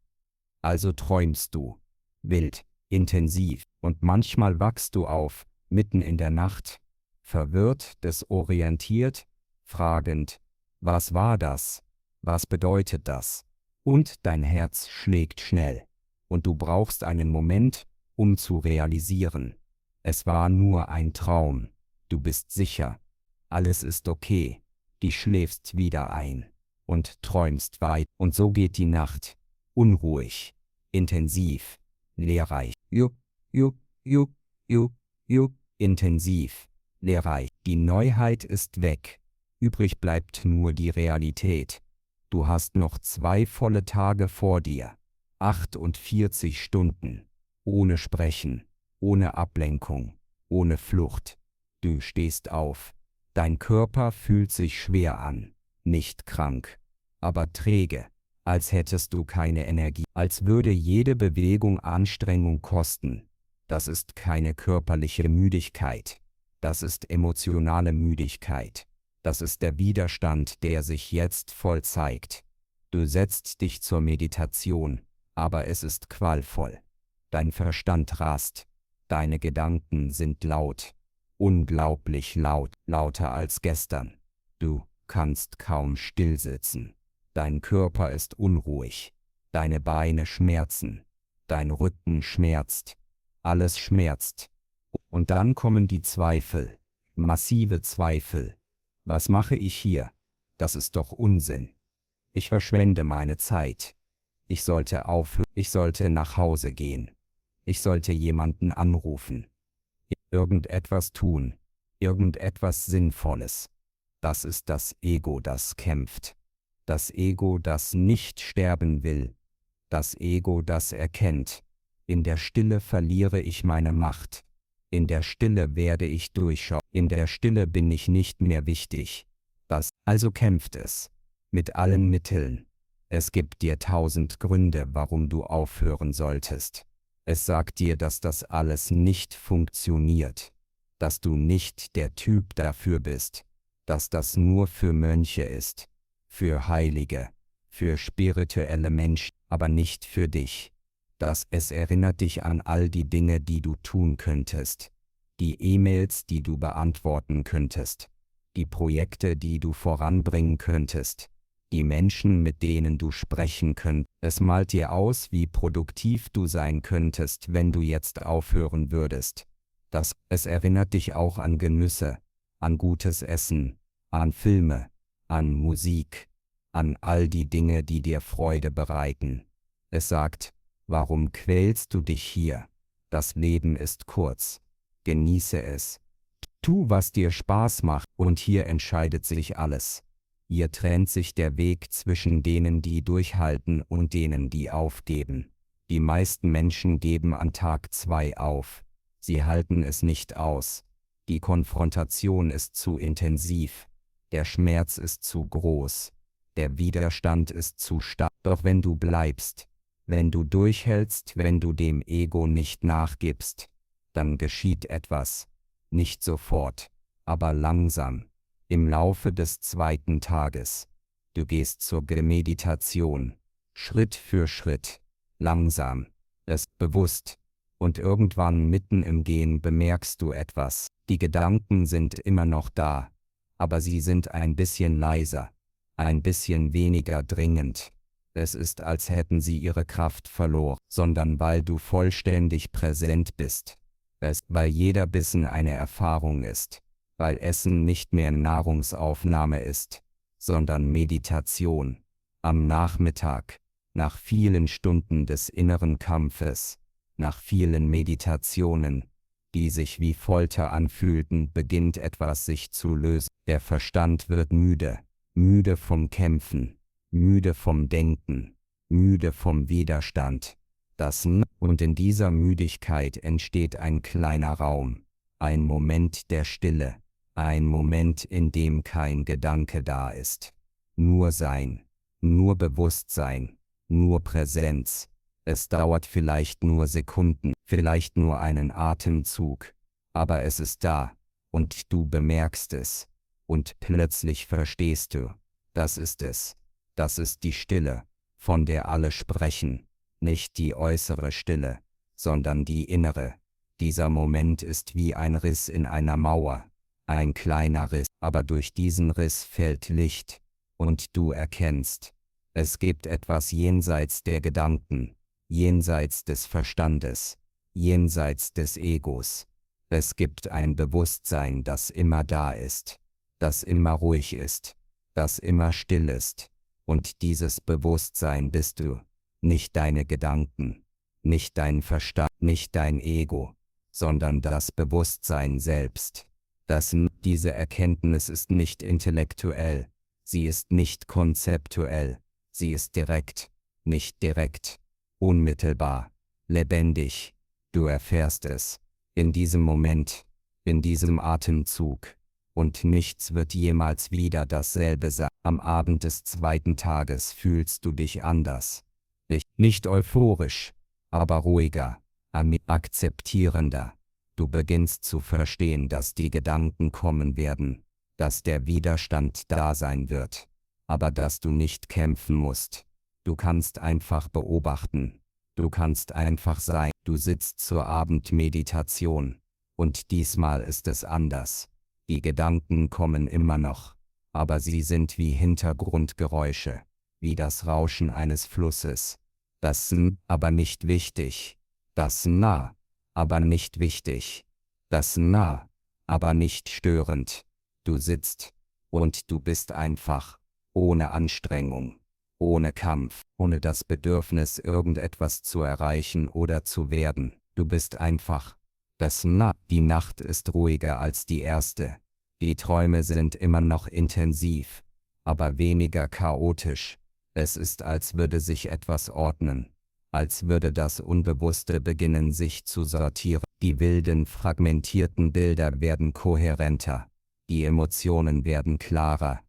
Also träumst du, wild, intensiv, und manchmal wachst du auf, mitten in der Nacht, verwirrt, desorientiert, fragend, was war das? Was bedeutet das? Und dein Herz schlägt schnell, und du brauchst einen Moment, um zu realisieren. Es war nur ein Traum, du bist sicher, alles ist okay, du schläfst wieder ein und träumst weit. Und so geht die Nacht, unruhig, intensiv, lehrreich, intensiv, lehrreich. Die Neuheit ist weg, übrig bleibt nur die Realität. Du hast noch 2 volle Tage vor dir, 48 Stunden, ohne Sprechen, ohne Ablenkung, ohne Flucht. Du stehst auf, dein Körper fühlt sich schwer an, nicht krank, aber träge, als hättest du keine Energie, als würde jede Bewegung Anstrengung kosten. Das ist keine körperliche Müdigkeit, das ist emotionale Müdigkeit. Das ist der Widerstand, der sich jetzt voll zeigt. Du setzt dich zur Meditation, aber es ist qualvoll. Dein Verstand rast, deine Gedanken sind laut, unglaublich laut, lauter als gestern. Du kannst kaum stillsitzen. Dein Körper ist unruhig, deine Beine schmerzen, dein Rücken schmerzt, alles schmerzt. Und dann kommen die Zweifel, massive Zweifel. Was mache ich hier? Das ist doch Unsinn. Ich verschwende meine Zeit. Ich sollte aufhören. Ich sollte nach Hause gehen. Ich sollte jemanden anrufen. Irgendetwas tun. Irgendetwas Sinnvolles. Das ist das Ego, das kämpft. Das Ego, das nicht sterben will. Das Ego, das erkennt. In der Stille verliere ich meine Macht. In der Stille werde ich durchschauen. In der Stille bin ich nicht mehr wichtig. Also kämpft es. Mit allen Mitteln. Es gibt dir 1000 Gründe, warum du aufhören solltest. Es sagt dir, dass das alles nicht funktioniert. Dass du nicht der Typ dafür bist. Dass das nur für Mönche ist. Für Heilige. Für spirituelle Menschen, aber nicht für dich. Es erinnert dich an all die Dinge, die du tun könntest. Die E-Mails, die du beantworten könntest. Die Projekte, die du voranbringen könntest. Die Menschen, mit denen du sprechen könntest. Es malt dir aus, wie produktiv du sein könntest, wenn du jetzt aufhören würdest. Es erinnert dich auch an Genüsse, an gutes Essen, an Filme, an Musik, an all die Dinge, die dir Freude bereiten. Es sagt, warum quälst du dich hier? Das Leben ist kurz. Genieße es. Tu, was dir Spaß macht, und hier entscheidet sich alles. Hier trennt sich der Weg zwischen denen, die durchhalten, und denen, die aufgeben. Die meisten Menschen geben an Tag 2 auf. Sie halten es nicht aus. Die Konfrontation ist zu intensiv, der Schmerz ist zu groß, der Widerstand ist zu stark. Doch wenn du bleibst, wenn du durchhältst, wenn du dem Ego nicht nachgibst, dann geschieht etwas, nicht sofort, aber langsam, im Laufe des zweiten Tages. Du gehst zur Meditation, Schritt für Schritt, langsam, es bewusst, und irgendwann mitten im Gehen bemerkst du etwas. Die Gedanken sind immer noch da, aber sie sind ein bisschen leiser, ein bisschen weniger dringend. Es ist, als hätten sie ihre Kraft verloren, sondern weil du vollständig präsent bist. Weil jeder Bissen eine Erfahrung ist, weil Essen nicht mehr Nahrungsaufnahme ist, sondern Meditation. Am Nachmittag, nach vielen Stunden des inneren Kampfes, nach vielen Meditationen, die sich wie Folter anfühlten, beginnt etwas sich zu lösen. Der Verstand wird müde, müde vom Kämpfen, müde vom Denken, müde vom Widerstand. Und in dieser Müdigkeit entsteht ein kleiner Raum, ein Moment der Stille, ein Moment, in dem kein Gedanke da ist. Nur Sein, nur Bewusstsein, nur Präsenz. Es dauert vielleicht nur Sekunden, vielleicht nur einen Atemzug, aber es ist da, und du bemerkst es, und plötzlich verstehst du, das ist es, das ist die Stille, von der alle sprechen, nicht die äußere Stille, sondern die innere. Dieser Moment ist wie ein Riss in einer Mauer, ein kleiner Riss, aber durch diesen Riss fällt Licht, und du erkennst, es gibt etwas jenseits der Gedanken, jenseits des Verstandes, jenseits des Egos. Es gibt ein Bewusstsein, das immer da ist, das immer ruhig ist, das immer still ist, und dieses Bewusstsein bist du, nicht deine Gedanken, nicht dein Verstand, nicht dein Ego, sondern das Bewusstsein selbst. Diese Erkenntnis ist nicht intellektuell, sie ist nicht konzeptuell, sie ist direkt, nicht direkt, unmittelbar, lebendig. Du erfährst es, in diesem Moment, in diesem Atemzug, und nichts wird jemals wieder dasselbe sein. Am Abend des zweiten Tages fühlst du dich anders. Nicht euphorisch, aber ruhiger, akzeptierender. Du beginnst zu verstehen, dass die Gedanken kommen werden, dass der Widerstand da sein wird, aber dass du nicht kämpfen musst. Du kannst einfach beobachten. Du kannst einfach sein. Du sitzt zur Abendmeditation. Und diesmal ist es anders. Die Gedanken kommen immer noch, aber sie sind wie Hintergrundgeräusche, wie das Rauschen eines Flusses. Das aber nicht wichtig. Das nah, aber nicht wichtig. Das nah, aber nicht störend. Du sitzt, und du bist einfach, ohne Anstrengung, ohne Kampf, ohne das Bedürfnis, irgendetwas zu erreichen oder zu werden. Du bist einfach. Die Nacht ist ruhiger als die erste. Die Träume sind immer noch intensiv, aber weniger chaotisch. Es ist, als würde sich etwas ordnen, als würde das Unbewusste beginnen, sich zu sortieren. Die wilden, fragmentierten Bilder werden kohärenter, die Emotionen werden klarer.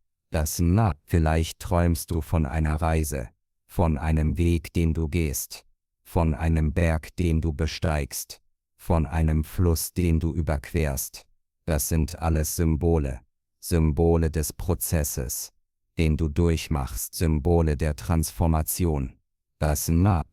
Vielleicht träumst du von einer Reise, von einem Weg, den du gehst, von einem Berg, den du besteigst, von einem Fluss, den du überquerst. Das sind alles Symbole, Symbole des Prozesses, den du durchmachst, Symbole der Transformation.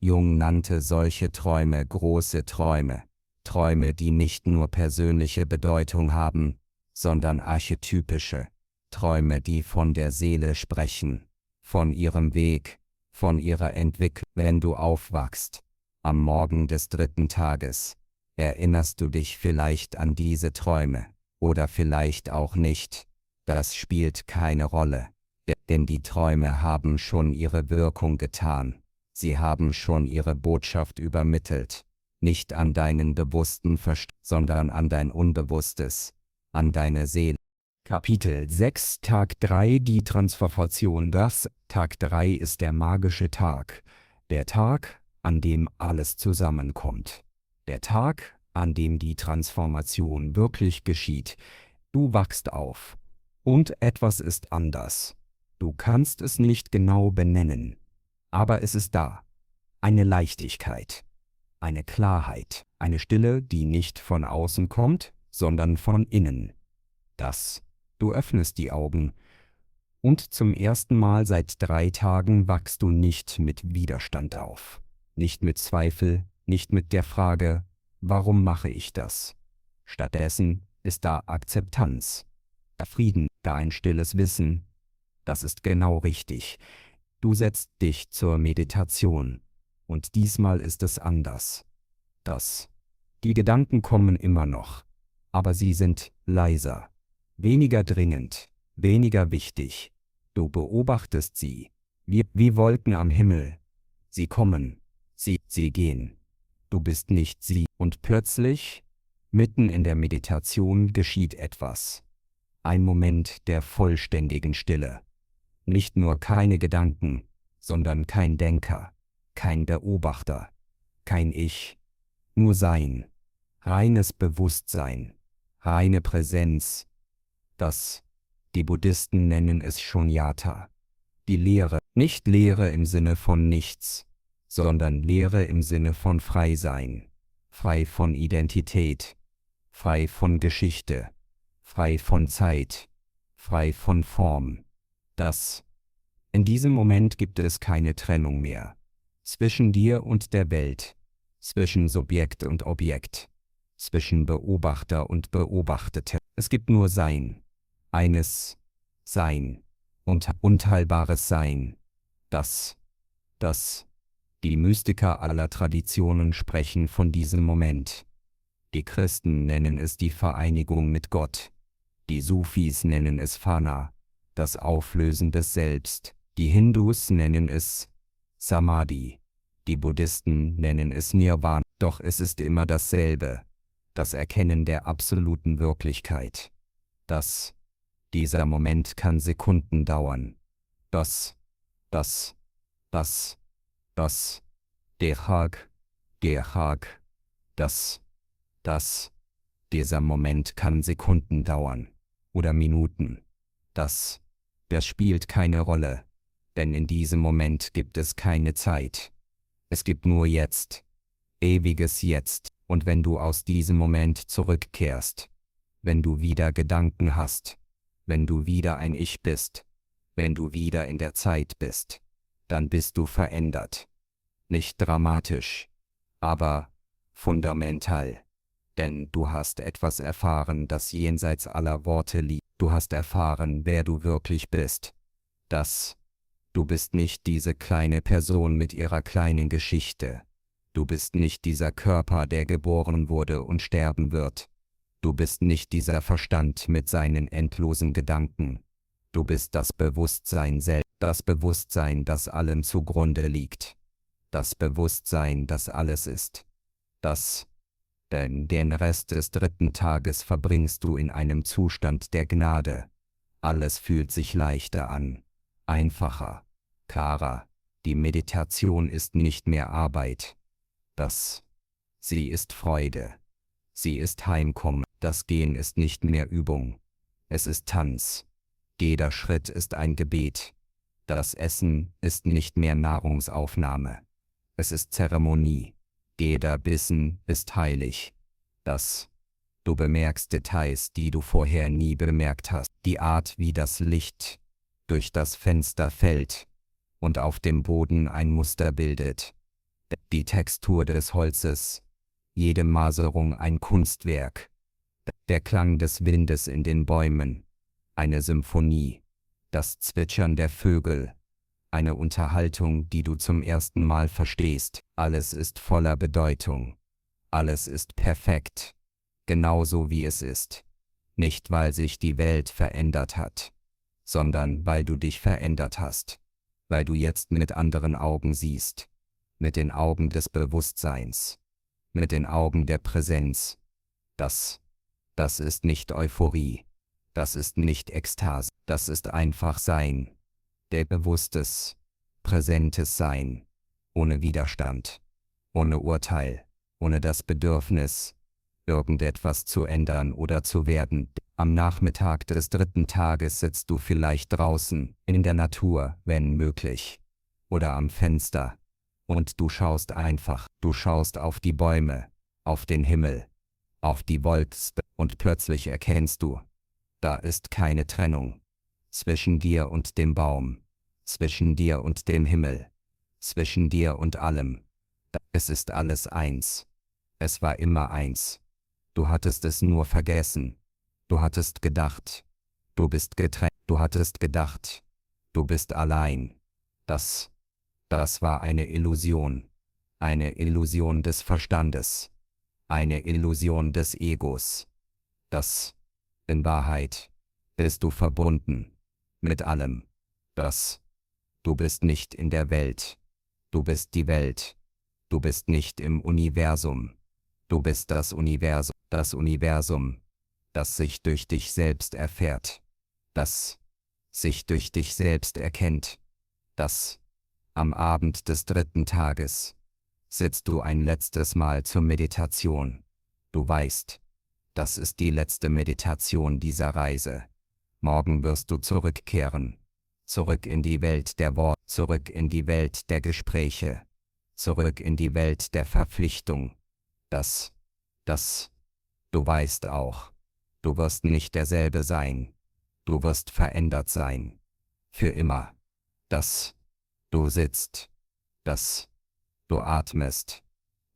Jung nannte solche Träume große Träume, Träume, die nicht nur persönliche Bedeutung haben, sondern archetypische, Träume, die von der Seele sprechen, von ihrem Weg, von ihrer Entwicklung. Wenn du aufwachst, am Morgen des dritten Tages, erinnerst du dich vielleicht an diese Träume, oder vielleicht auch nicht. Das spielt keine Rolle, denn die Träume haben schon ihre Wirkung getan. Sie haben schon ihre Botschaft übermittelt, nicht an deinen bewussten Verstand, sondern an dein Unbewusstes, an deine Seele. Kapitel 6, Tag 3, die Transformation. Tag 3 ist der magische Tag, der Tag, an dem alles zusammenkommt. Der Tag, an dem die Transformation wirklich geschieht. Du wachst auf. Und etwas ist anders. Du kannst es nicht genau benennen. Aber es ist da. Eine Leichtigkeit. Eine Klarheit. Eine Stille, die nicht von außen kommt, sondern von innen. Du öffnest die Augen. Und zum ersten Mal seit 3 Tagen wachst du nicht mit Widerstand auf. Nicht mit Zweifel, nicht mit der Frage, warum mache ich das? Stattdessen ist da Akzeptanz, da Frieden, da ein stilles Wissen. Das ist genau richtig. Du setzt dich zur Meditation. Und diesmal ist es anders. Die Gedanken kommen immer noch. Aber sie sind leiser, weniger dringend, weniger wichtig. Du beobachtest sie, wie Wolken am Himmel. Sie kommen, sie gehen. Du bist nicht sie. Und plötzlich, mitten in der Meditation, geschieht etwas. Ein Moment der vollständigen Stille. Nicht nur keine Gedanken, sondern kein Denker, kein Beobachter, kein Ich. Nur Sein. Reines Bewusstsein. Reine Präsenz. Die Buddhisten nennen es Shunyata. Die Lehre, nicht Lehre im Sinne von nichts, sondern Lehre im Sinne von Freisein, frei von Identität, frei von Geschichte, frei von Zeit, frei von Form. In diesem Moment gibt es keine Trennung mehr. Zwischen dir und der Welt, zwischen Subjekt und Objekt, zwischen Beobachter und Beobachtete. Es gibt nur Sein. Eines Sein und unteilbares Sein. Die Mystiker aller Traditionen sprechen von diesem Moment. Die Christen nennen es die Vereinigung mit Gott. Die Sufis nennen es Fana, das Auflösen des Selbst. Die Hindus nennen es Samadhi. Die Buddhisten nennen es Nirvana. Doch es ist immer dasselbe. Das Erkennen der absoluten Wirklichkeit. Dieser Moment kann Sekunden dauern. Dieser Moment kann Sekunden dauern. Oder Minuten. Das spielt keine Rolle. Denn in diesem Moment gibt es keine Zeit. Es gibt nur Jetzt. Ewiges Jetzt. Und wenn du aus diesem Moment zurückkehrst, wenn du wieder Gedanken hast, wenn du wieder ein Ich bist, wenn du wieder in der Zeit bist, dann bist du verändert. Nicht dramatisch, aber fundamental. Denn du hast etwas erfahren, das jenseits aller Worte liegt. Du hast erfahren, wer du wirklich bist. Du bist nicht diese kleine Person mit ihrer kleinen Geschichte. Du bist nicht dieser Körper, der geboren wurde und sterben wird. Du bist nicht dieser Verstand mit seinen endlosen Gedanken. Du bist das Bewusstsein selbst, das Bewusstsein, das allem zugrunde liegt. Das Bewusstsein, das alles ist. Denn den Rest des 3. Tages verbringst du in einem Zustand der Gnade. Alles fühlt sich leichter an, einfacher, klarer. Die Meditation ist nicht mehr Arbeit. Sie ist Freude. Sie ist Heimkommen. Das Gehen ist nicht mehr Übung. Es ist Tanz. Jeder Schritt ist ein Gebet. Das Essen ist nicht mehr Nahrungsaufnahme. Es ist Zeremonie. Jeder Bissen ist heilig. Du bemerkst Details, die du vorher nie bemerkt hast. Die Art, wie das Licht durch das Fenster fällt und auf dem Boden ein Muster bildet. Die Textur des Holzes. Jede Maserung ein Kunstwerk. Der Klang des Windes in den Bäumen. Eine Symphonie. Das Zwitschern der Vögel. Eine Unterhaltung, die du zum ersten Mal verstehst. Alles ist voller Bedeutung. Alles ist perfekt. Genauso wie es ist. Nicht weil sich die Welt verändert hat, sondern weil du dich verändert hast. Weil du jetzt mit anderen Augen siehst. Mit den Augen des Bewusstseins. Mit den Augen der Präsenz. Das ist nicht Euphorie. Das ist nicht Ekstase. Das ist einfach Sein. Der bewusstes, präsentes Sein. Ohne Widerstand. Ohne Urteil. Ohne das Bedürfnis, irgendetwas zu ändern oder zu werden. Am Nachmittag des 3. Tages sitzt du vielleicht draußen, in der Natur, wenn möglich, oder am Fenster. Und du schaust einfach, du schaust auf die Bäume, auf den Himmel, auf die Wolken, und plötzlich erkennst du, da ist keine Trennung zwischen dir und dem Baum, zwischen dir und dem Himmel, zwischen dir und allem. Es ist alles eins. Es war immer eins. Du hattest es nur vergessen. Du hattest gedacht, du bist getrennt. Du hattest gedacht, du bist allein. Das war eine Illusion. Eine Illusion des Verstandes. Eine Illusion des Egos. In Wahrheit, bist du verbunden mit allem. Du bist nicht in der Welt. Du bist die Welt. Du bist nicht im Universum. Du bist das Universum, das sich durch dich selbst erfährt, das sich durch dich selbst erkennt, das am Abend des 3. Tages sitzt du ein letztes Mal zur Meditation. Du weißt, das ist die letzte Meditation dieser Reise. Morgen wirst du zurückkehren, zurück in die Welt der Worte, zurück in die Welt der Gespräche, zurück in die Welt der Verpflichtung. Du weißt auch, du wirst nicht derselbe sein. Du wirst verändert sein. Für immer. Du sitzt. Du atmest.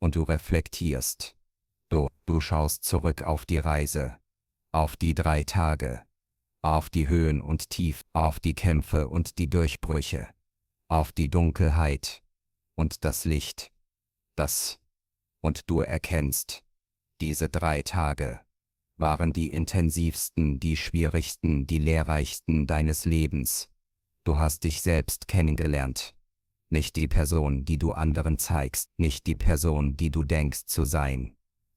Und du reflektierst. Du schaust zurück auf die Reise. Auf die 3 Tage. Auf die Höhen und Tiefen. Auf die Kämpfe und die Durchbrüche. Auf die Dunkelheit. Und das Licht. Und du erkennst, diese 3 Tage waren die intensivsten, die schwierigsten, die lehrreichsten deines Lebens. Du hast dich selbst kennengelernt. Nicht die Person, die du anderen zeigst, nicht die Person, die du denkst zu sein,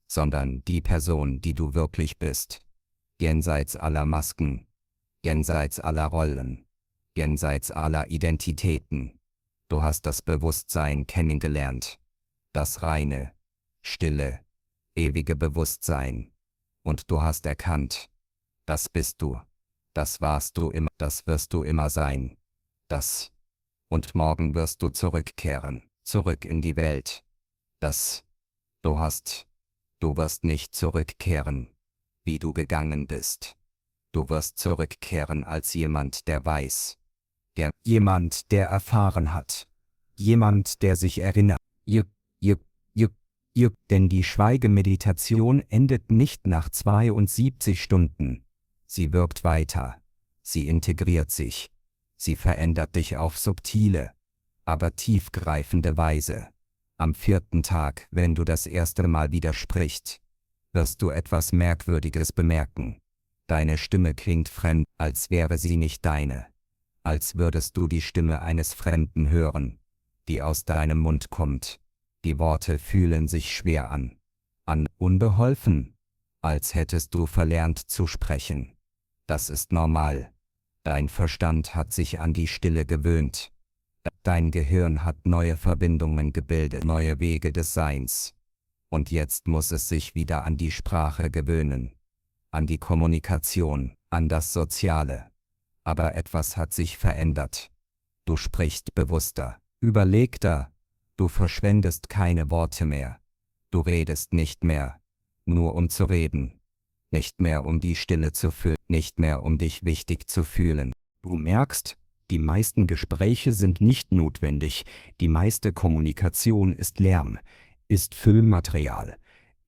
sondern die Person, die du wirklich bist. Jenseits aller Masken, jenseits aller Rollen, jenseits aller Identitäten. Du hast das Bewusstsein kennengelernt. Das reine, stille, ewige Bewusstsein. Und du hast erkannt, das bist du, das warst du immer, das wirst du immer sein. Und morgen wirst du zurückkehren, zurück in die Welt. Du wirst nicht zurückkehren, wie du gegangen bist. Du wirst zurückkehren als jemand, der weiß. Jemand, der erfahren hat. Jemand, der sich erinnert. Denn die Schweigemeditation endet nicht nach 72 Stunden. Sie wirkt weiter. Sie integriert sich. Sie verändert dich auf subtile, aber tiefgreifende Weise. Am 4. Tag, wenn du das erste Mal widersprichst, wirst du etwas Merkwürdiges bemerken. Deine Stimme klingt fremd, als wäre sie nicht deine. Als würdest du die Stimme eines Fremden hören, die aus deinem Mund kommt. Die Worte fühlen sich schwer an. Unbeholfen. Als hättest du verlernt zu sprechen. Das ist normal. Dein Verstand hat sich an die Stille gewöhnt. Dein Gehirn hat neue Verbindungen gebildet, neue Wege des Seins. Und jetzt muss es sich wieder an die Sprache gewöhnen. An die Kommunikation, an das Soziale. Aber etwas hat sich verändert. Du sprichst bewusster, überlegter. Du verschwendest keine Worte mehr. Du redest nicht mehr, nur um zu reden. Nicht mehr um die Stille zu füllen, nicht mehr um dich wichtig zu fühlen. Du merkst, die meisten Gespräche sind nicht notwendig. Die meiste Kommunikation ist Lärm, ist Füllmaterial,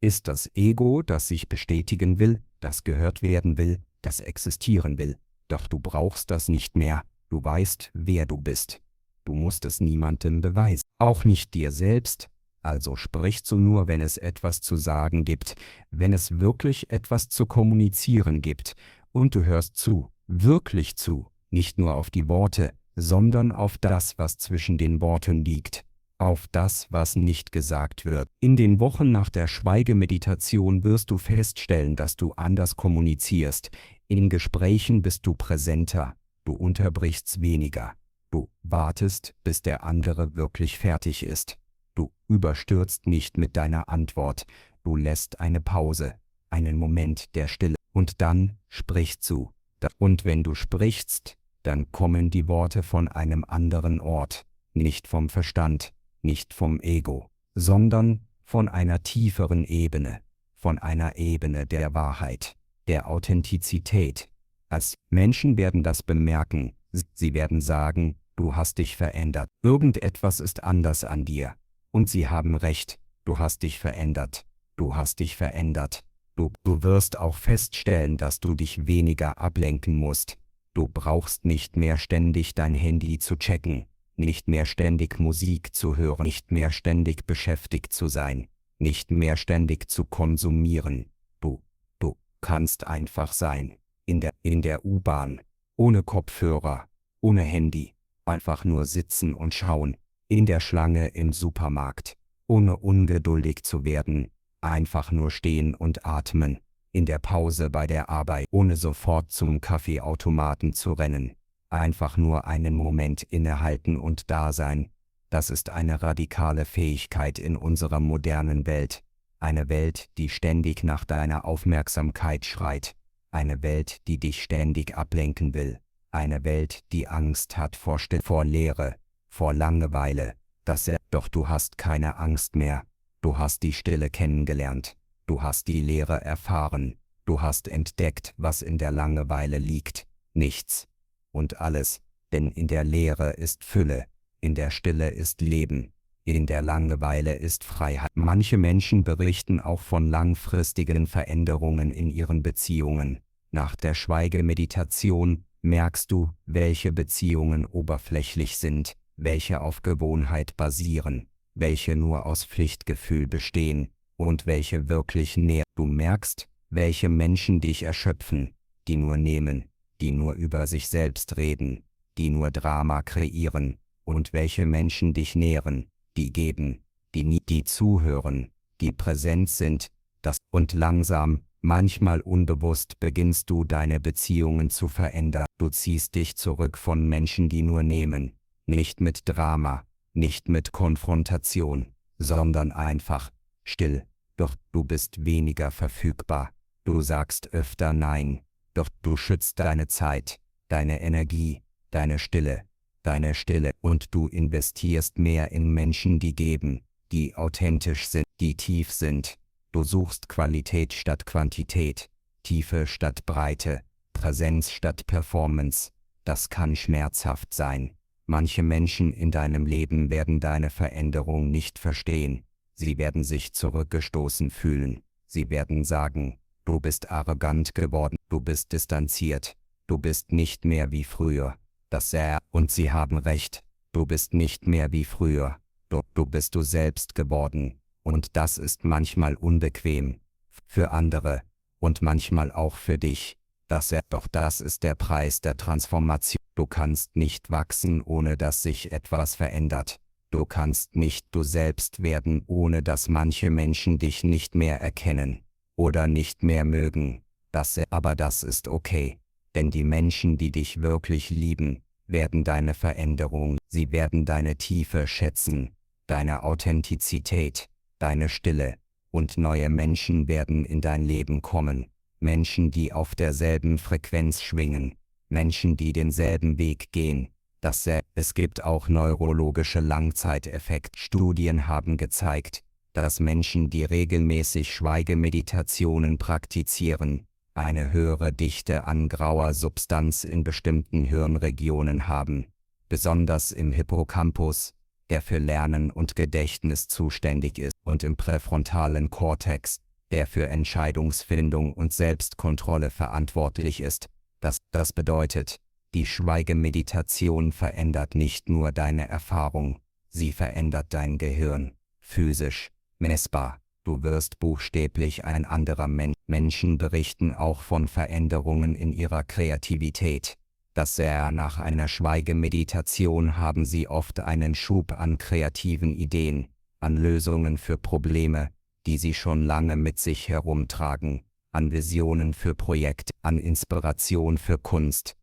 ist das Ego, das sich bestätigen will, das gehört werden will, das existieren will. Doch du brauchst das nicht mehr. Du weißt, wer du bist. Du musst es niemandem beweisen, auch nicht dir selbst, also sprichst du nur, wenn es etwas zu sagen gibt, wenn es wirklich etwas zu kommunizieren gibt, und du hörst zu, wirklich zu, nicht nur auf die Worte, sondern auf das, was zwischen den Worten liegt, auf das, was nicht gesagt wird. In den Wochen nach der Schweigemeditation wirst du feststellen, dass du anders kommunizierst, in Gesprächen bist du präsenter, du unterbrichst weniger. Du wartest, bis der andere wirklich fertig ist. Du überstürzt nicht mit deiner Antwort. Du lässt eine Pause, einen Moment der Stille, und dann sprichst du. Und wenn du sprichst, dann kommen die Worte von einem anderen Ort, nicht vom Verstand, nicht vom Ego, sondern von einer tieferen Ebene, von einer Ebene der Wahrheit, der Authentizität. Als Menschen werden das bemerken, sie werden sagen, du hast dich verändert, irgendetwas ist anders an dir. Und sie haben recht, du hast dich verändert, du hast dich verändert. Du wirst auch feststellen, dass du dich weniger ablenken musst. Du brauchst nicht mehr ständig dein Handy zu checken, nicht mehr ständig Musik zu hören, nicht mehr ständig beschäftigt zu sein, nicht mehr ständig zu konsumieren. Du kannst einfach sein, in der U-Bahn, ohne Kopfhörer, ohne Handy, einfach nur sitzen und schauen, in der Schlange im Supermarkt, ohne ungeduldig zu werden, einfach nur stehen und atmen, in der Pause bei der Arbeit, ohne sofort zum Kaffeeautomaten zu rennen, einfach nur einen Moment innehalten und da sein. Das ist eine radikale Fähigkeit in unserer modernen Welt, eine Welt, die ständig nach deiner Aufmerksamkeit schreit, eine Welt, die dich ständig ablenken will, eine Welt, die Angst hat vor Leere, vor Langeweile, doch du hast keine Angst mehr. Du hast die Stille kennengelernt, du hast die Leere erfahren, du hast entdeckt, was in der Langeweile liegt, nichts und alles, denn in der Leere ist Fülle, in der Stille ist Leben, in der Langeweile ist Freiheit. Manche Menschen berichten auch von langfristigen Veränderungen in ihren Beziehungen. Nach der Schweigemeditation merkst du, welche Beziehungen oberflächlich sind, welche auf Gewohnheit basieren, welche nur aus Pflichtgefühl bestehen und welche wirklich näher. Du merkst, welche Menschen dich erschöpfen, die nur nehmen, die nur über sich selbst reden, die nur Drama kreieren, und welche Menschen dich nähren, die geben, die zuhören, die präsent sind. Und langsam, manchmal unbewusst beginnst du deine Beziehungen zu verändern. Du ziehst dich zurück von Menschen, die nur nehmen, nicht mit Drama, nicht mit Konfrontation, sondern einfach, still, doch du bist weniger verfügbar, du sagst öfter Nein, doch du schützt deine Zeit, deine Energie, deine Stille, und du investierst mehr in Menschen, die geben, die authentisch sind, die tief sind. Du suchst Qualität statt Quantität, Tiefe statt Breite, Präsenz statt Performance. Das kann schmerzhaft sein. Manche Menschen in deinem Leben werden deine Veränderung nicht verstehen. Sie werden sich zurückgestoßen fühlen. Sie werden sagen, du bist arrogant geworden, du bist distanziert, du bist nicht mehr wie früher. Und sie haben recht, du bist nicht mehr wie früher. Du bist du selbst geworden. Und das ist manchmal unbequem. Für andere. Und manchmal auch für dich. Doch das ist der Preis der Transformation. Du kannst nicht wachsen, ohne dass sich etwas verändert. Du kannst nicht du selbst werden, ohne dass manche Menschen dich nicht mehr erkennen oder nicht mehr mögen. Aber das ist okay, denn die Menschen, die dich wirklich lieben, werden deine Veränderung, sie werden deine Tiefe schätzen, deine Authentizität, deine Stille, und neue Menschen werden in dein Leben kommen. Menschen, die auf derselben Frequenz schwingen, Menschen, die denselben Weg gehen. Es gibt auch neurologische Langzeiteffekte. Studien haben gezeigt, dass Menschen, die regelmäßig Schweigemeditationen praktizieren, eine höhere Dichte an grauer Substanz in bestimmten Hirnregionen haben, besonders im Hippocampus, der für Lernen und Gedächtnis zuständig ist, und im präfrontalen Kortex, der für Entscheidungsfindung und Selbstkontrolle verantwortlich ist. Das bedeutet, die Schweigemeditation verändert nicht nur deine Erfahrung, sie verändert dein Gehirn, physisch, messbar. Du wirst buchstäblich ein anderer Mensch. Menschen berichten auch von Veränderungen in ihrer Kreativität. Nach einer Schweigemeditation haben sie oft einen Schub an kreativen Ideen, an Lösungen für Probleme, die sie schon lange mit sich herumtragen, an Visionen für Projekte, an Inspiration für Kunst.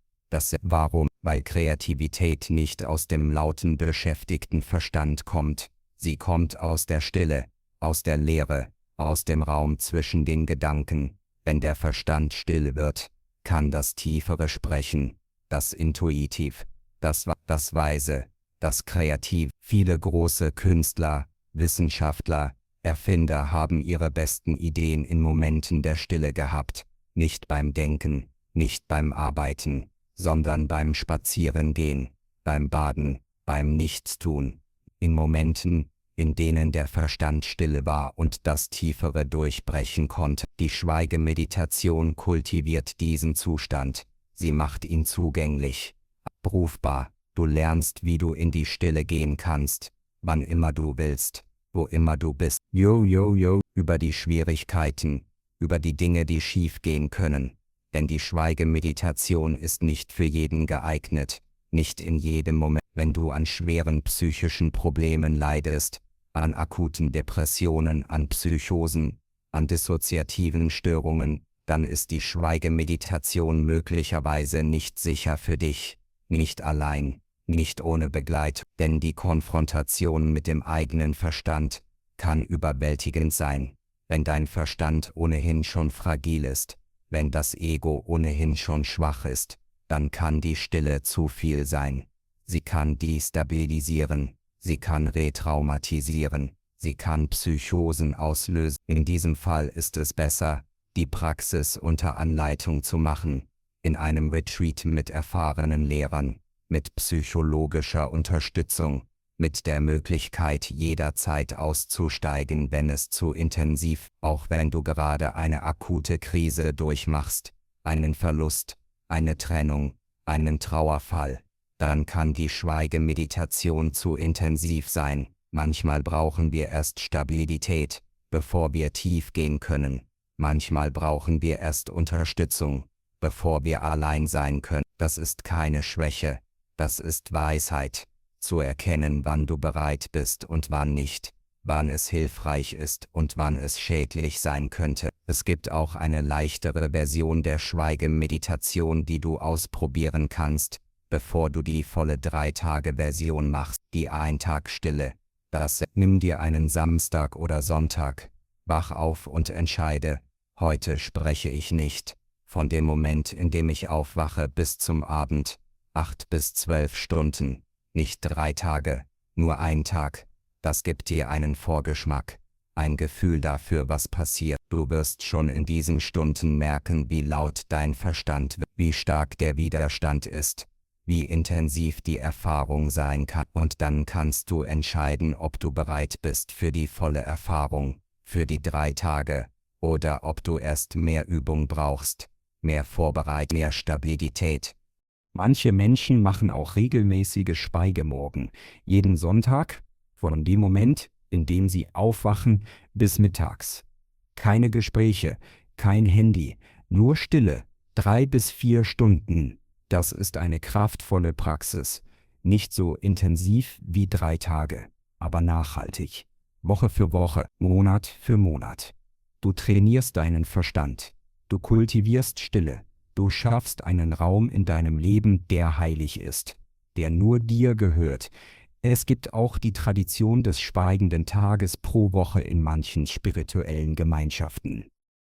Warum? Weil Kreativität nicht aus dem lauten, beschäftigten Verstand kommt. Sie kommt aus der Stille, aus der Leere, aus dem Raum zwischen den Gedanken. Wenn der Verstand still wird, kann das Tiefere sprechen, das Intuitiv, das Weise, das Kreativ. Viele große Künstler, Wissenschaftler, Erfinder haben ihre besten Ideen in Momenten der Stille gehabt, nicht beim Denken, nicht beim Arbeiten, sondern beim Spazierengehen, beim Baden, beim Nichtstun, in Momenten, in denen der Verstand stille war und das Tiefere durchbrechen konnte. Die Schweigemeditation kultiviert diesen Zustand, sie macht ihn zugänglich, abrufbar. Du lernst, wie du in die Stille gehen kannst, wann immer du willst, wo immer du bist. Über die Schwierigkeiten, über die Dinge, die schief gehen können. Denn die Schweigemeditation ist nicht für jeden geeignet, nicht in jedem Moment. Wenn du an schweren psychischen Problemen leidest, an akuten Depressionen, an Psychosen, an dissoziativen Störungen, dann ist die Schweigemeditation möglicherweise nicht sicher für dich, nicht allein, nicht ohne Begleitung, denn die Konfrontation mit dem eigenen Verstand kann überwältigend sein, wenn dein Verstand ohnehin schon fragil ist, wenn das Ego ohnehin schon schwach ist, dann kann die Stille zu viel sein. Sie kann destabilisieren, sie kann retraumatisieren, sie kann Psychosen auslösen. In diesem Fall ist es besser, die Praxis unter Anleitung zu machen, in einem Retreat mit erfahrenen Lehrern, mit psychologischer Unterstützung, mit der Möglichkeit jederzeit auszusteigen, wenn es zu intensiv, auch wenn du gerade eine akute Krise durchmachst, einen Verlust, eine Trennung, einen Trauerfall. Dann kann die Schweigemeditation zu intensiv sein. Manchmal brauchen wir erst Stabilität, bevor wir tief gehen können. Manchmal brauchen wir erst Unterstützung, bevor wir allein sein können. Das ist keine Schwäche, das ist Weisheit, zu erkennen, wann du bereit bist und wann nicht, wann es hilfreich ist und wann es schädlich sein könnte. Es gibt auch eine leichtere Version der Schweigemeditation, die du ausprobieren kannst, bevor du die volle 3-Tage-Version machst, die Ein-Tag-Stille. Nimm dir einen Samstag oder Sonntag, wach auf und entscheide, heute spreche ich nicht. Von dem Moment, in dem ich aufwache bis zum Abend, 8 bis 12 Stunden, nicht 3 Tage, nur ein Tag. Das gibt dir einen Vorgeschmack, ein Gefühl dafür, was passiert. Du wirst schon in diesen Stunden merken, wie laut dein Verstand wird, wie stark der Widerstand ist, wie intensiv die Erfahrung sein kann. Und dann kannst du entscheiden, ob du bereit bist für die volle Erfahrung, für die 3 Tage, oder ob du erst mehr Übung brauchst, mehr Vorbereitung, mehr Stabilität. Manche Menschen machen auch regelmäßige Schweigemorgen, jeden Sonntag, von dem Moment, in dem sie aufwachen, bis mittags. Keine Gespräche, kein Handy, nur Stille, 3 bis 4 Stunden. Das ist eine kraftvolle Praxis, nicht so intensiv wie 3 Tage, aber nachhaltig, Woche für Woche, Monat für Monat. Du trainierst deinen Verstand, du kultivierst Stille, du schaffst einen Raum in deinem Leben, der heilig ist, der nur dir gehört. Es gibt auch die Tradition des schweigenden Tages pro Woche in manchen spirituellen Gemeinschaften.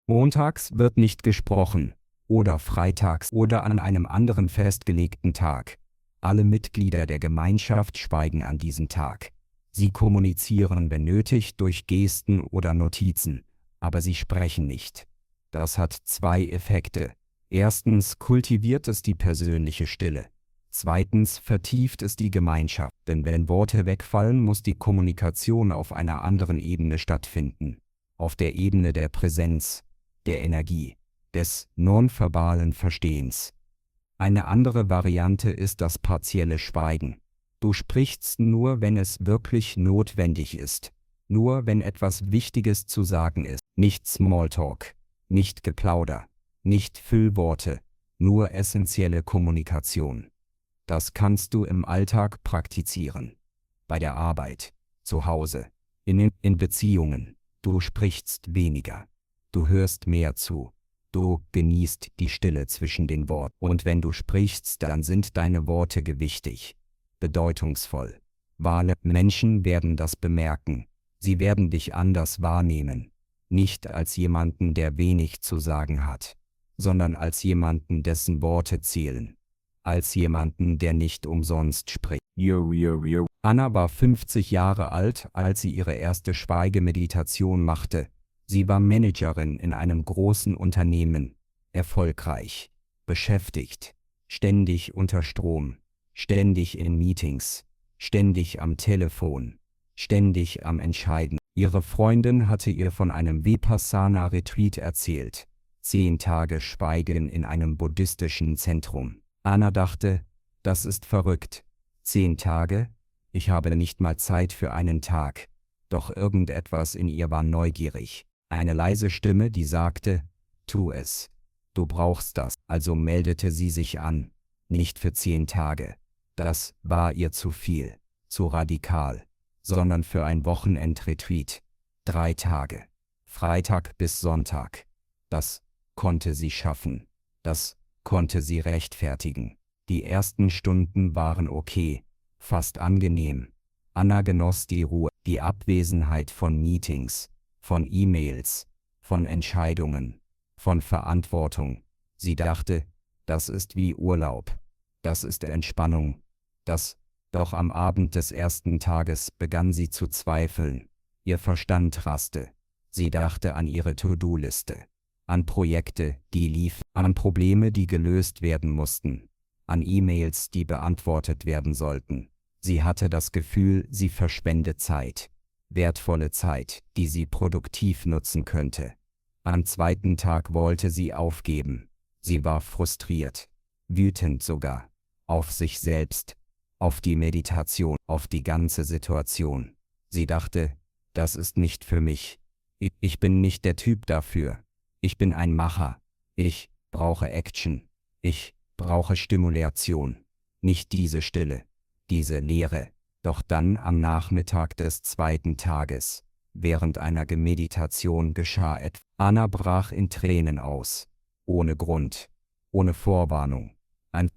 Montags wird nicht gesprochen, oder freitags oder an einem anderen festgelegten Tag. Alle Mitglieder der Gemeinschaft schweigen an diesem Tag. Sie kommunizieren, wenn nötig, durch Gesten oder Notizen, aber sie sprechen nicht. Das hat 2 Effekte. Erstens kultiviert es die persönliche Stille. Zweitens vertieft es die Gemeinschaft, denn wenn Worte wegfallen, muss die Kommunikation auf einer anderen Ebene stattfinden. Auf der Ebene der Präsenz, der Energie, des nonverbalen Verstehens. Eine andere Variante ist das partielle Schweigen. Du sprichst nur, wenn es wirklich notwendig ist. Nur wenn etwas Wichtiges zu sagen ist. Nicht Smalltalk, nicht Geplauder, nicht Füllworte, nur essentielle Kommunikation. Das kannst du im Alltag praktizieren. Bei der Arbeit, zu Hause, in Beziehungen. Du sprichst weniger. Du hörst mehr zu. Du genießt die Stille zwischen den Worten. Und wenn du sprichst, dann sind deine Worte gewichtig, bedeutungsvoll. Wahre Menschen werden das bemerken. Sie werden dich anders wahrnehmen. Nicht als jemanden, der wenig zu sagen hat, sondern als jemanden, dessen Worte zählen. Als jemanden, der nicht umsonst spricht. Anna war 50 Jahre alt, als sie ihre erste Schweigemeditation machte. Sie war Managerin in einem großen Unternehmen, erfolgreich, beschäftigt, ständig unter Strom, ständig in Meetings, ständig am Telefon, ständig am Entscheiden. Ihre Freundin hatte ihr von einem Vipassana-Retreat erzählt. 10 Tage Schweigen in einem buddhistischen Zentrum. Anna dachte, das ist verrückt. 10 Tage? Ich habe nicht mal Zeit für einen Tag. Doch irgendetwas in ihr war neugierig. Eine leise Stimme, die sagte, tu es. Du brauchst das. Also meldete sie sich an. Nicht für 10 Tage. Das war ihr zu viel, zu radikal, sondern für ein Wochenendretreat. 3 Tage. Freitag bis Sonntag. Das konnte sie schaffen. Das konnte sie rechtfertigen. Die ersten Stunden waren okay, fast angenehm. Anna genoss die Ruhe, die Abwesenheit von Meetings, von E-Mails, von Entscheidungen, von Verantwortung. Sie dachte, das ist wie Urlaub. Das ist Entspannung. Doch am Abend des ersten Tages begann sie zu zweifeln. Ihr Verstand raste. Sie dachte an ihre To-Do-Liste, an Projekte, die liefen, an Probleme, die gelöst werden mussten, an E-Mails, die beantwortet werden sollten. Sie hatte das Gefühl, sie verschwende Zeit, wertvolle Zeit, die sie produktiv nutzen könnte. Am zweiten Tag wollte sie aufgeben. Sie war frustriert, wütend sogar, auf sich selbst, auf die Meditation, auf die ganze Situation. Sie dachte, das ist nicht für mich. Ich bin nicht der Typ dafür. Ich bin ein Macher. Ich brauche Action. Ich brauche Stimulation. Nicht diese Stille, diese Leere. Doch dann am Nachmittag des zweiten Tages, während einer Meditation geschah etwas. Anna brach in Tränen aus. Ohne Grund, ohne Vorwarnung.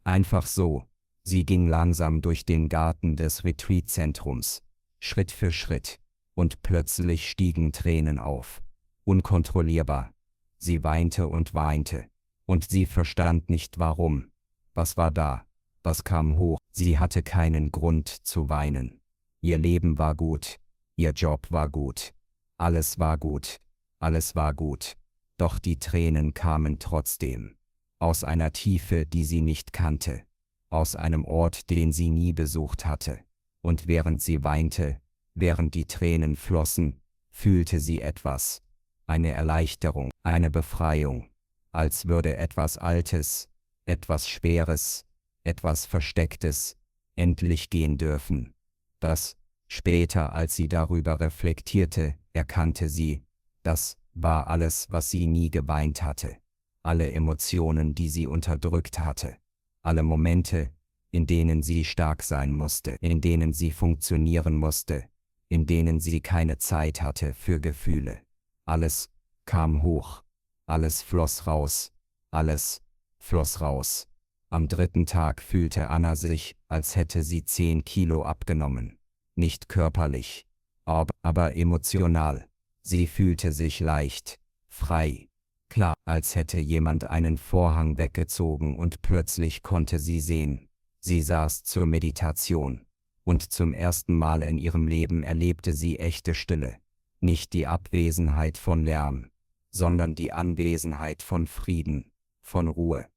Einfach so. Sie ging langsam durch den Garten des Retreat-Zentrums, Schritt für Schritt, und plötzlich stiegen Tränen auf. Unkontrollierbar. Sie weinte, und sie verstand nicht warum. Was war da? Was kam hoch? Sie hatte keinen Grund zu weinen. Ihr Leben war gut, ihr Job war gut, alles war gut, alles war gut. Doch die Tränen kamen trotzdem. Aus einer Tiefe, die sie nicht kannte. Aus einem Ort, den sie nie besucht hatte. Und während sie weinte, während die Tränen flossen, fühlte sie etwas. Eine Erleichterung, eine Befreiung. Als würde etwas Altes, etwas Schweres, etwas Verstecktes, endlich gehen dürfen. Das, später als sie darüber reflektierte, erkannte sie, das war alles, was sie nie geweint hatte. Alle Emotionen, die sie unterdrückt hatte. Alle Momente, in denen sie stark sein musste, in denen sie funktionieren musste, in denen sie keine Zeit hatte für Gefühle. Alles kam hoch, alles floss raus, alles floss raus. Am dritten Tag fühlte Anna sich, als hätte sie 10 Kilo abgenommen. Nicht körperlich, aber emotional. Sie fühlte sich leicht, frei, klar, als hätte jemand einen Vorhang weggezogen und plötzlich konnte sie sehen. Sie saß zur Meditation. Und zum ersten Mal in ihrem Leben erlebte sie echte Stille. Nicht die Abwesenheit von Lärm, sondern die Anwesenheit von Frieden, von Ruhe,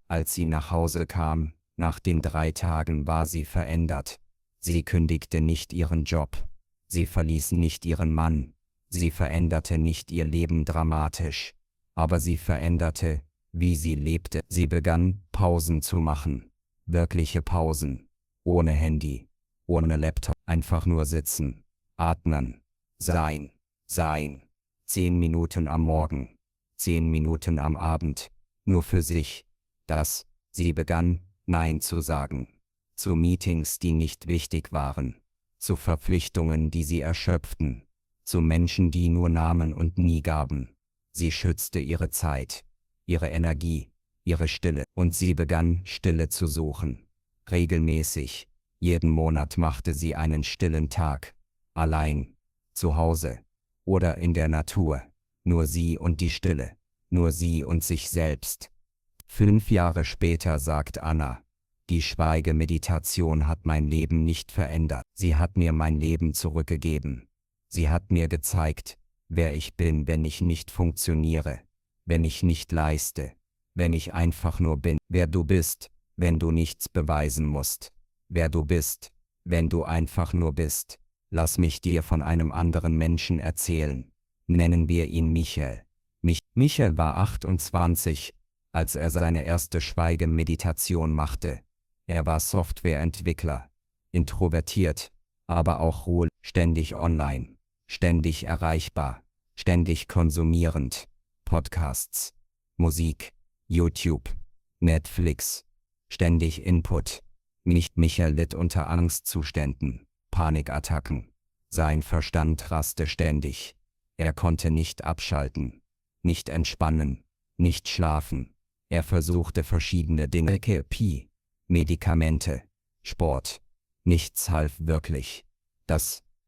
Als sie nach Hause kam, nach den 3 Tagen war sie verändert. Sie kündigte nicht ihren Job. Sie verließ nicht ihren Mann. Sie veränderte nicht ihr Leben dramatisch. Aber sie veränderte, wie sie lebte. Sie begann, Pausen zu machen. Wirkliche Pausen. Ohne Handy, ohne Laptop, einfach nur sitzen, atmen, sein. 10 Minuten am Morgen, 10 Minuten am Abend, nur für sich. Sie begann, Nein zu sagen. Zu Meetings, die nicht wichtig waren. Zu Verpflichtungen, die sie erschöpften. Zu Menschen, die nur nahmen und nie gaben. Sie schützte ihre Zeit, ihre Energie, ihre Stille. Und sie begann, Stille zu suchen. Regelmäßig. Jeden Monat machte sie einen stillen Tag. Allein. Zu Hause. oder in der Natur. Nur sie und die Stille, nur sie und sich selbst. 5 Jahre später sagt Anna, die Schweigemeditation hat mein Leben nicht verändert. Sie hat mir mein Leben zurückgegeben. Sie hat mir gezeigt, wer ich bin, wenn ich nicht funktioniere, wenn ich nicht leiste, wenn ich einfach nur bin. Wer du bist, wenn du nichts beweisen musst. Wer du bist, wenn du einfach nur bist. Lass mich dir von einem anderen Menschen erzählen. Nennen wir ihn Michael. Michael war 28, als er seine erste Schweigemeditation machte. Er war Softwareentwickler, introvertiert, aber auch ruhig, ständig online, ständig erreichbar, ständig konsumierend, Podcasts, Musik, YouTube, Netflix, ständig Input. Michael litt unter Angstzuständen, Panikattacken. Sein Verstand raste ständig. Er konnte nicht abschalten, nicht entspannen, nicht schlafen. Er versuchte verschiedene Dinge, Therapie, Medikamente, Sport. Nichts half wirklich.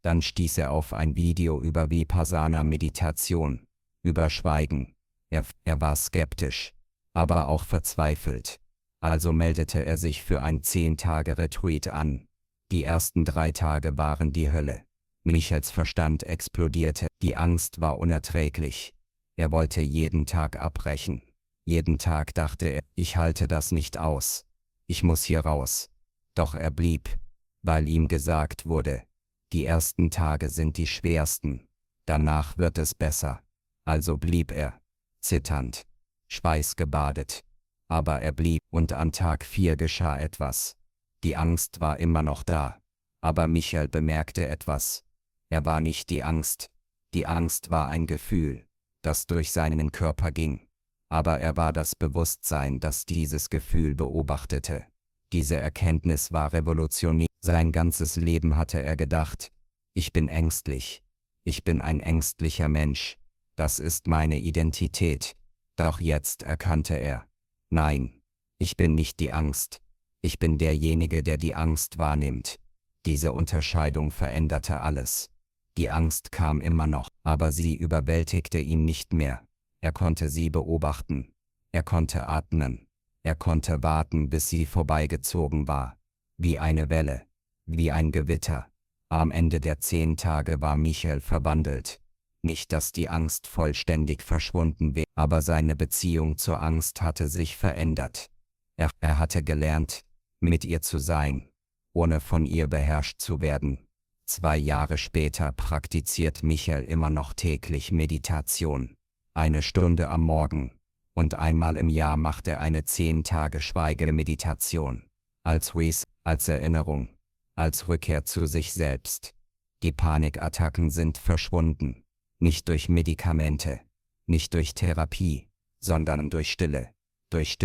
Dann stieß er auf ein Video über Vipassana-Meditation, über Schweigen. Er war skeptisch, aber auch verzweifelt. Also meldete er sich für ein 10-Tage-Retreat an. Die ersten 3 Tage waren die Hölle. Michaels Verstand explodierte. Die Angst war unerträglich. Er wollte jeden Tag abbrechen. Jeden Tag dachte er, ich halte das nicht aus. Ich muss hier raus. Doch er blieb, weil ihm gesagt wurde, die ersten Tage sind die schwersten. Danach wird es besser. Also blieb er, zitternd, schweißgebadet. Aber er blieb, und an Tag 4 geschah etwas. Die Angst war immer noch da. Aber Michael bemerkte etwas. Er war nicht die Angst. Die Angst war ein Gefühl, das durch seinen Körper ging. Aber er war das Bewusstsein, das dieses Gefühl beobachtete. Diese Erkenntnis war revolutionär. Sein ganzes Leben hatte er gedacht, ich bin ängstlich. Ich bin ein ängstlicher Mensch. Das ist meine Identität. Doch jetzt erkannte er, nein, ich bin nicht die Angst. Ich bin derjenige, der die Angst wahrnimmt. Diese Unterscheidung veränderte alles. Die Angst kam immer noch, aber sie überwältigte ihn nicht mehr. Er konnte sie beobachten. Er konnte atmen. Er konnte warten, bis sie vorbeigezogen war. Wie eine Welle. Wie ein Gewitter. Am Ende der 10 Tage war Michael verwandelt. Nicht, dass die Angst vollständig verschwunden wäre, aber seine Beziehung zur Angst hatte sich verändert. Er hatte gelernt, mit ihr zu sein, ohne von ihr beherrscht zu werden. 2 Jahre später praktiziert Michael immer noch täglich Meditation. 1 Stunde am Morgen. Und einmal im Jahr macht er eine 10-Tage-Schweigemeditation. Als Erinnerung, als Rückkehr zu sich selbst. Die Panikattacken sind verschwunden. Nicht durch Medikamente, nicht durch Therapie, sondern durch Stille, durch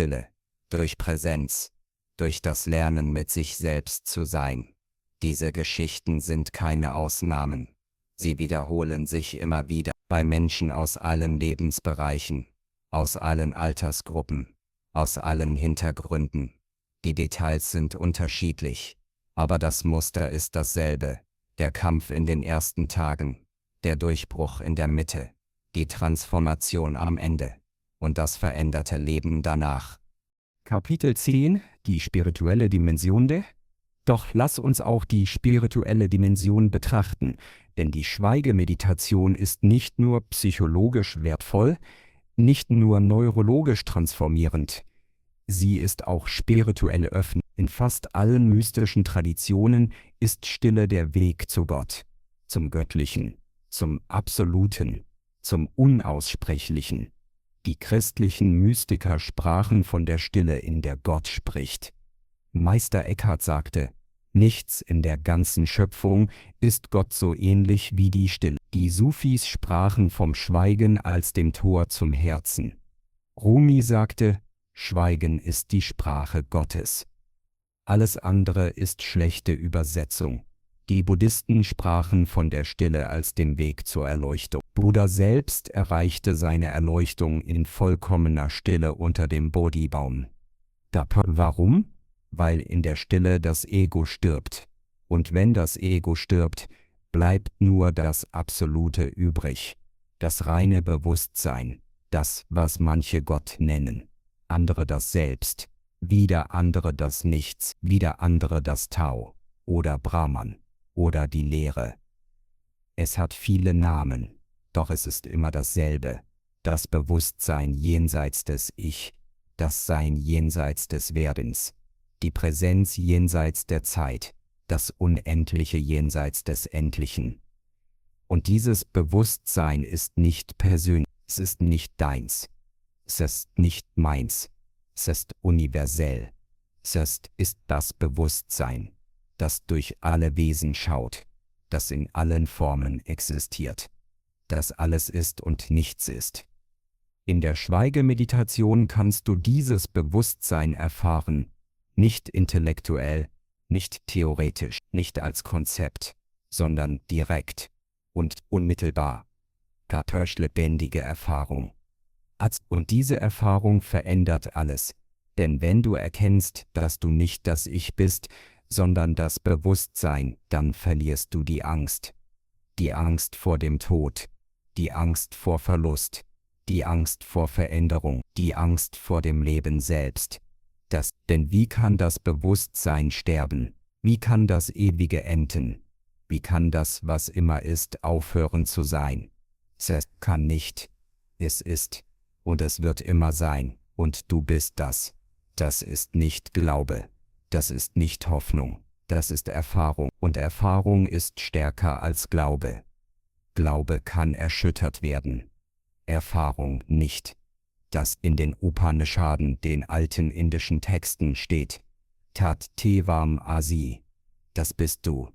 Präsenz, durch das Lernen mit sich selbst zu sein. Diese Geschichten sind keine Ausnahmen. Sie wiederholen sich immer wieder bei Menschen aus allen Lebensbereichen, aus allen Altersgruppen, aus allen Hintergründen. Die Details sind unterschiedlich, aber das Muster ist dasselbe. Der Kampf in den ersten Tagen, der Durchbruch in der Mitte, die Transformation am Ende und das veränderte Leben danach. Kapitel 10: Die spirituelle Dimension der. Doch lass uns auch die spirituelle Dimension betrachten, denn die Schweigemeditation ist nicht nur psychologisch wertvoll, nicht nur neurologisch transformierend. Sie ist auch spirituell öffnend. In fast allen mystischen Traditionen ist Stille der Weg zu Gott, zum Göttlichen, zum Absoluten, zum Unaussprechlichen. Die christlichen Mystiker sprachen von der Stille, in der Gott spricht. Meister Eckhart sagte, nichts in der ganzen Schöpfung ist Gott so ähnlich wie die Stille. Die Sufis sprachen vom Schweigen als dem Tor zum Herzen. Rumi sagte, Schweigen ist die Sprache Gottes. Alles andere ist schlechte Übersetzung. Die Buddhisten sprachen von der Stille als dem Weg zur Erleuchtung. Buddha selbst erreichte seine Erleuchtung in vollkommener Stille unter dem Bodhibaum. Warum? Weil in der Stille das Ego stirbt. Und wenn das Ego stirbt, bleibt nur das Absolute übrig, das reine Bewusstsein, das, was manche Gott nennen, andere das Selbst, wieder andere das Nichts, wieder andere das Tao oder Brahman oder die Lehre. Es hat viele Namen, doch es ist immer dasselbe, das Bewusstsein jenseits des Ich, das Sein jenseits des Werdens, die Präsenz jenseits der Zeit, das Unendliche jenseits des Endlichen. Und dieses Bewusstsein ist nicht persönlich, es ist nicht deins, es ist nicht meins, es ist universell, es ist das Bewusstsein, das durch alle Wesen schaut, das in allen Formen existiert, das alles ist und nichts ist. In der Schweigemeditation kannst du dieses Bewusstsein erfahren, nicht intellektuell, nicht theoretisch, nicht als Konzept, sondern direkt und unmittelbar. Durch lebendige Erfahrung. Und diese Erfahrung verändert alles, denn wenn du erkennst, dass du nicht das Ich bist, sondern das Bewusstsein, dann verlierst du die Angst. Die Angst vor dem Tod, die Angst vor Verlust, die Angst vor Veränderung, die Angst vor dem Leben selbst. Denn wie kann das Bewusstsein sterben? Wie kann das Ewige enden? Wie kann das, was immer ist, aufhören zu sein? Es kann nicht. Es ist. Und es wird immer sein. Und du bist das. Das ist nicht Glaube. Das ist nicht Hoffnung. Das ist Erfahrung. Und Erfahrung ist stärker als Glaube. Glaube kann erschüttert werden. Erfahrung nicht. Das in den Upanishaden, den alten indischen Texten steht. Tat Tevam Asi. Das bist du.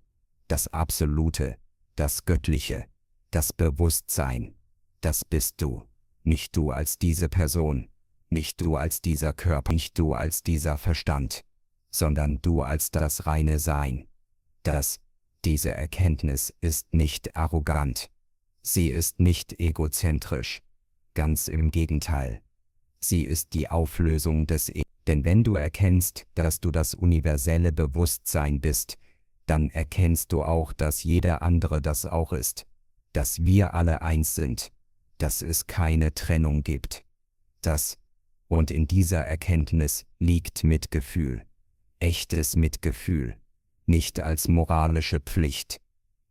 Das Absolute, das Göttliche, das Bewusstsein. Das bist du. Nicht du als diese Person, nicht du als dieser Körper, nicht du als dieser Verstand, sondern du als das reine Sein. Diese Erkenntnis ist nicht arrogant. Sie ist nicht egozentrisch. Ganz im Gegenteil. Sie ist die Auflösung des Denn wenn du erkennst, dass du das universelle Bewusstsein bist, dann erkennst du auch, dass jeder andere das auch ist. Dass wir alle eins sind. Dass es keine Trennung gibt. Und in dieser Erkenntnis liegt Mitgefühl. Echtes Mitgefühl. Nicht als moralische Pflicht.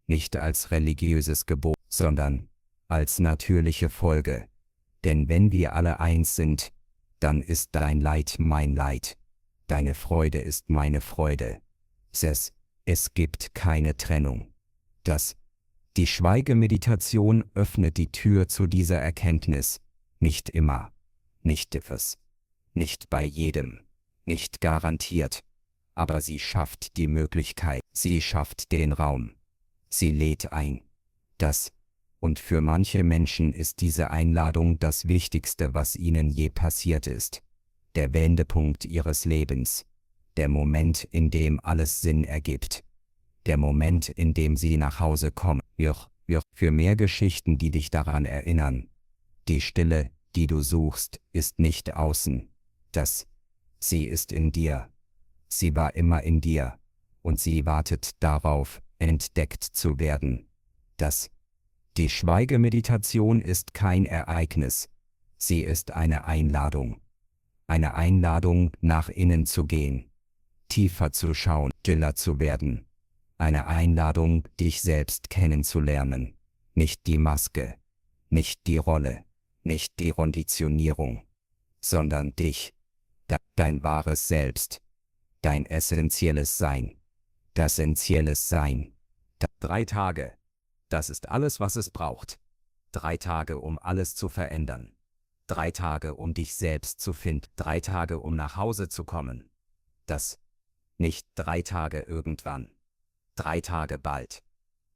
Nicht als religiöses Gebot, sondern als natürliche Folge. Denn wenn wir alle eins sind, dann ist dein Leid mein Leid. Deine Freude ist meine Freude. Es gibt keine Trennung. Die Schweigemeditation öffnet die Tür zu dieser Erkenntnis. Nicht immer. Nicht etwas. Nicht bei jedem. Nicht garantiert. Aber sie schafft die Möglichkeit. Sie schafft den Raum. Sie lädt ein. Und für manche Menschen ist diese Einladung das Wichtigste, was ihnen je passiert ist. Der Wendepunkt ihres Lebens. Der Moment, in dem alles Sinn ergibt. Der Moment, in dem sie nach Hause kommen. Für mehr Geschichten, die dich daran erinnern. Die Stille, die du suchst, ist nicht außen. Sie ist in dir. Sie war immer in dir. Und sie wartet darauf, entdeckt zu werden. Die Schweigemeditation ist kein Ereignis. Sie ist eine Einladung. Eine Einladung, nach innen zu gehen. Tiefer zu schauen, stiller zu werden. Eine Einladung, dich selbst kennenzulernen. Nicht die Maske. Nicht die Rolle. Nicht die Konditionierung. Sondern dich. Dein wahres Selbst. Dein essentielles Sein. Das essentielles Sein. 3 Tage. Das ist alles, was es braucht. 3 Tage, um alles zu verändern. 3 Tage, um dich selbst zu finden. 3 Tage, um nach Hause zu kommen. Nicht 3 Tage irgendwann. 3 Tage bald.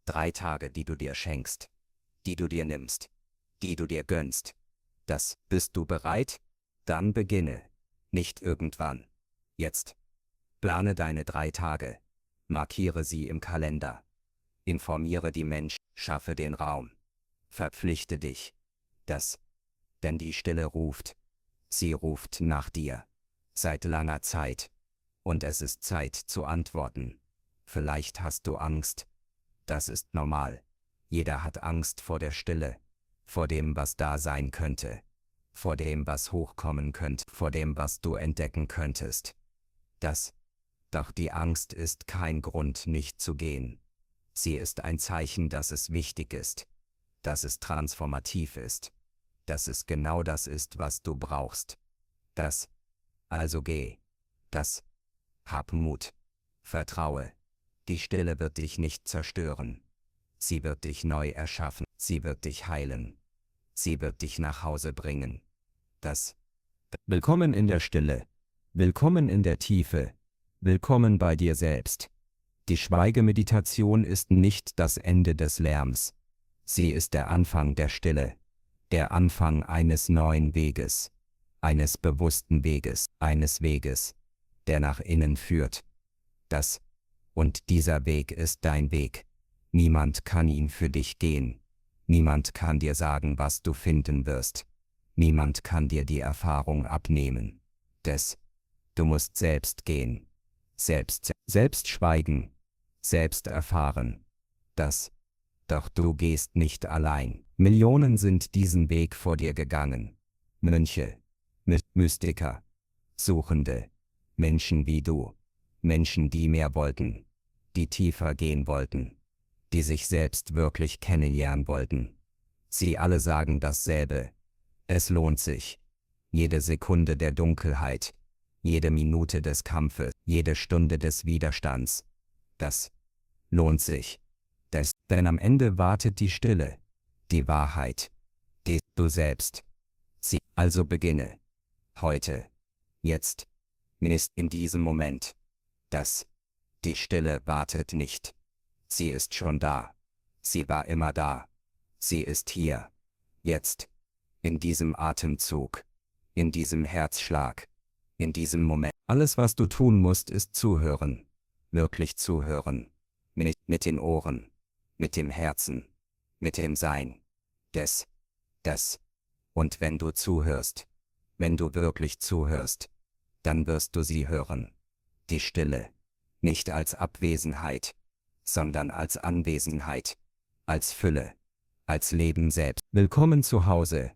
3 Tage, die du dir schenkst. Die du dir nimmst. Die du dir gönnst. Bist du bereit? Dann beginne. Nicht irgendwann. Jetzt. Plane deine 3 Tage. Markiere sie im Kalender. Informiere die Menschen. Schaffe den Raum. Verpflichte dich. Denn die Stille ruft. Sie ruft nach dir. Seit langer Zeit. Und es ist Zeit zu antworten. Vielleicht hast du Angst. Das ist normal. Jeder hat Angst vor der Stille, vor dem, was da sein könnte, vor dem, was hochkommen könnte, vor dem, was du entdecken könntest. Doch die Angst ist kein Grund, nicht zu gehen. Sie ist ein Zeichen, dass es wichtig ist, dass es transformativ ist, dass es genau das ist, was du brauchst. Also geh. Hab Mut. Vertraue. Die Stille wird dich nicht zerstören. Sie wird dich neu erschaffen. Sie wird dich heilen. Sie wird dich nach Hause bringen. Willkommen in der Stille. Willkommen in der Tiefe. Willkommen bei dir selbst. Die Schweigemeditation ist nicht das Ende des Lärms. Sie ist der Anfang der Stille. Der Anfang eines neuen Weges. Eines bewussten Weges. Eines Weges, der nach innen führt. Und dieser Weg ist dein Weg. Niemand kann ihn für dich gehen. Niemand kann dir sagen, was du finden wirst. Niemand kann dir die Erfahrung abnehmen. Du musst selbst gehen. Selbst schweigen. Selbst erfahren. Doch du gehst nicht allein. Millionen sind diesen Weg vor dir gegangen. Mönche, Mystiker, Suchende, Menschen wie du. Menschen, die mehr wollten, die tiefer gehen wollten, die sich selbst wirklich kennenlernen wollten. Sie alle sagen dasselbe. Es lohnt sich. Jede Sekunde der Dunkelheit, jede Minute des Kampfes, jede Stunde des Widerstands. Das lohnt sich. Denn am Ende wartet die Stille, die Wahrheit, du selbst. Also beginne. Heute. Jetzt. In diesem Moment. Die Stille wartet nicht. Sie ist schon da. Sie war immer da. Sie ist hier. Jetzt. In diesem Atemzug. In diesem Herzschlag. In diesem Moment. Alles, was du tun musst, ist zuhören. Wirklich zuhören. Mit den Ohren. Mit dem Herzen. Mit dem Sein. Und wenn du zuhörst, wenn du wirklich zuhörst, dann wirst du sie hören. Die Stille. Nicht als Abwesenheit, sondern als Anwesenheit. Als Fülle. Als Leben selbst. Willkommen zu Hause.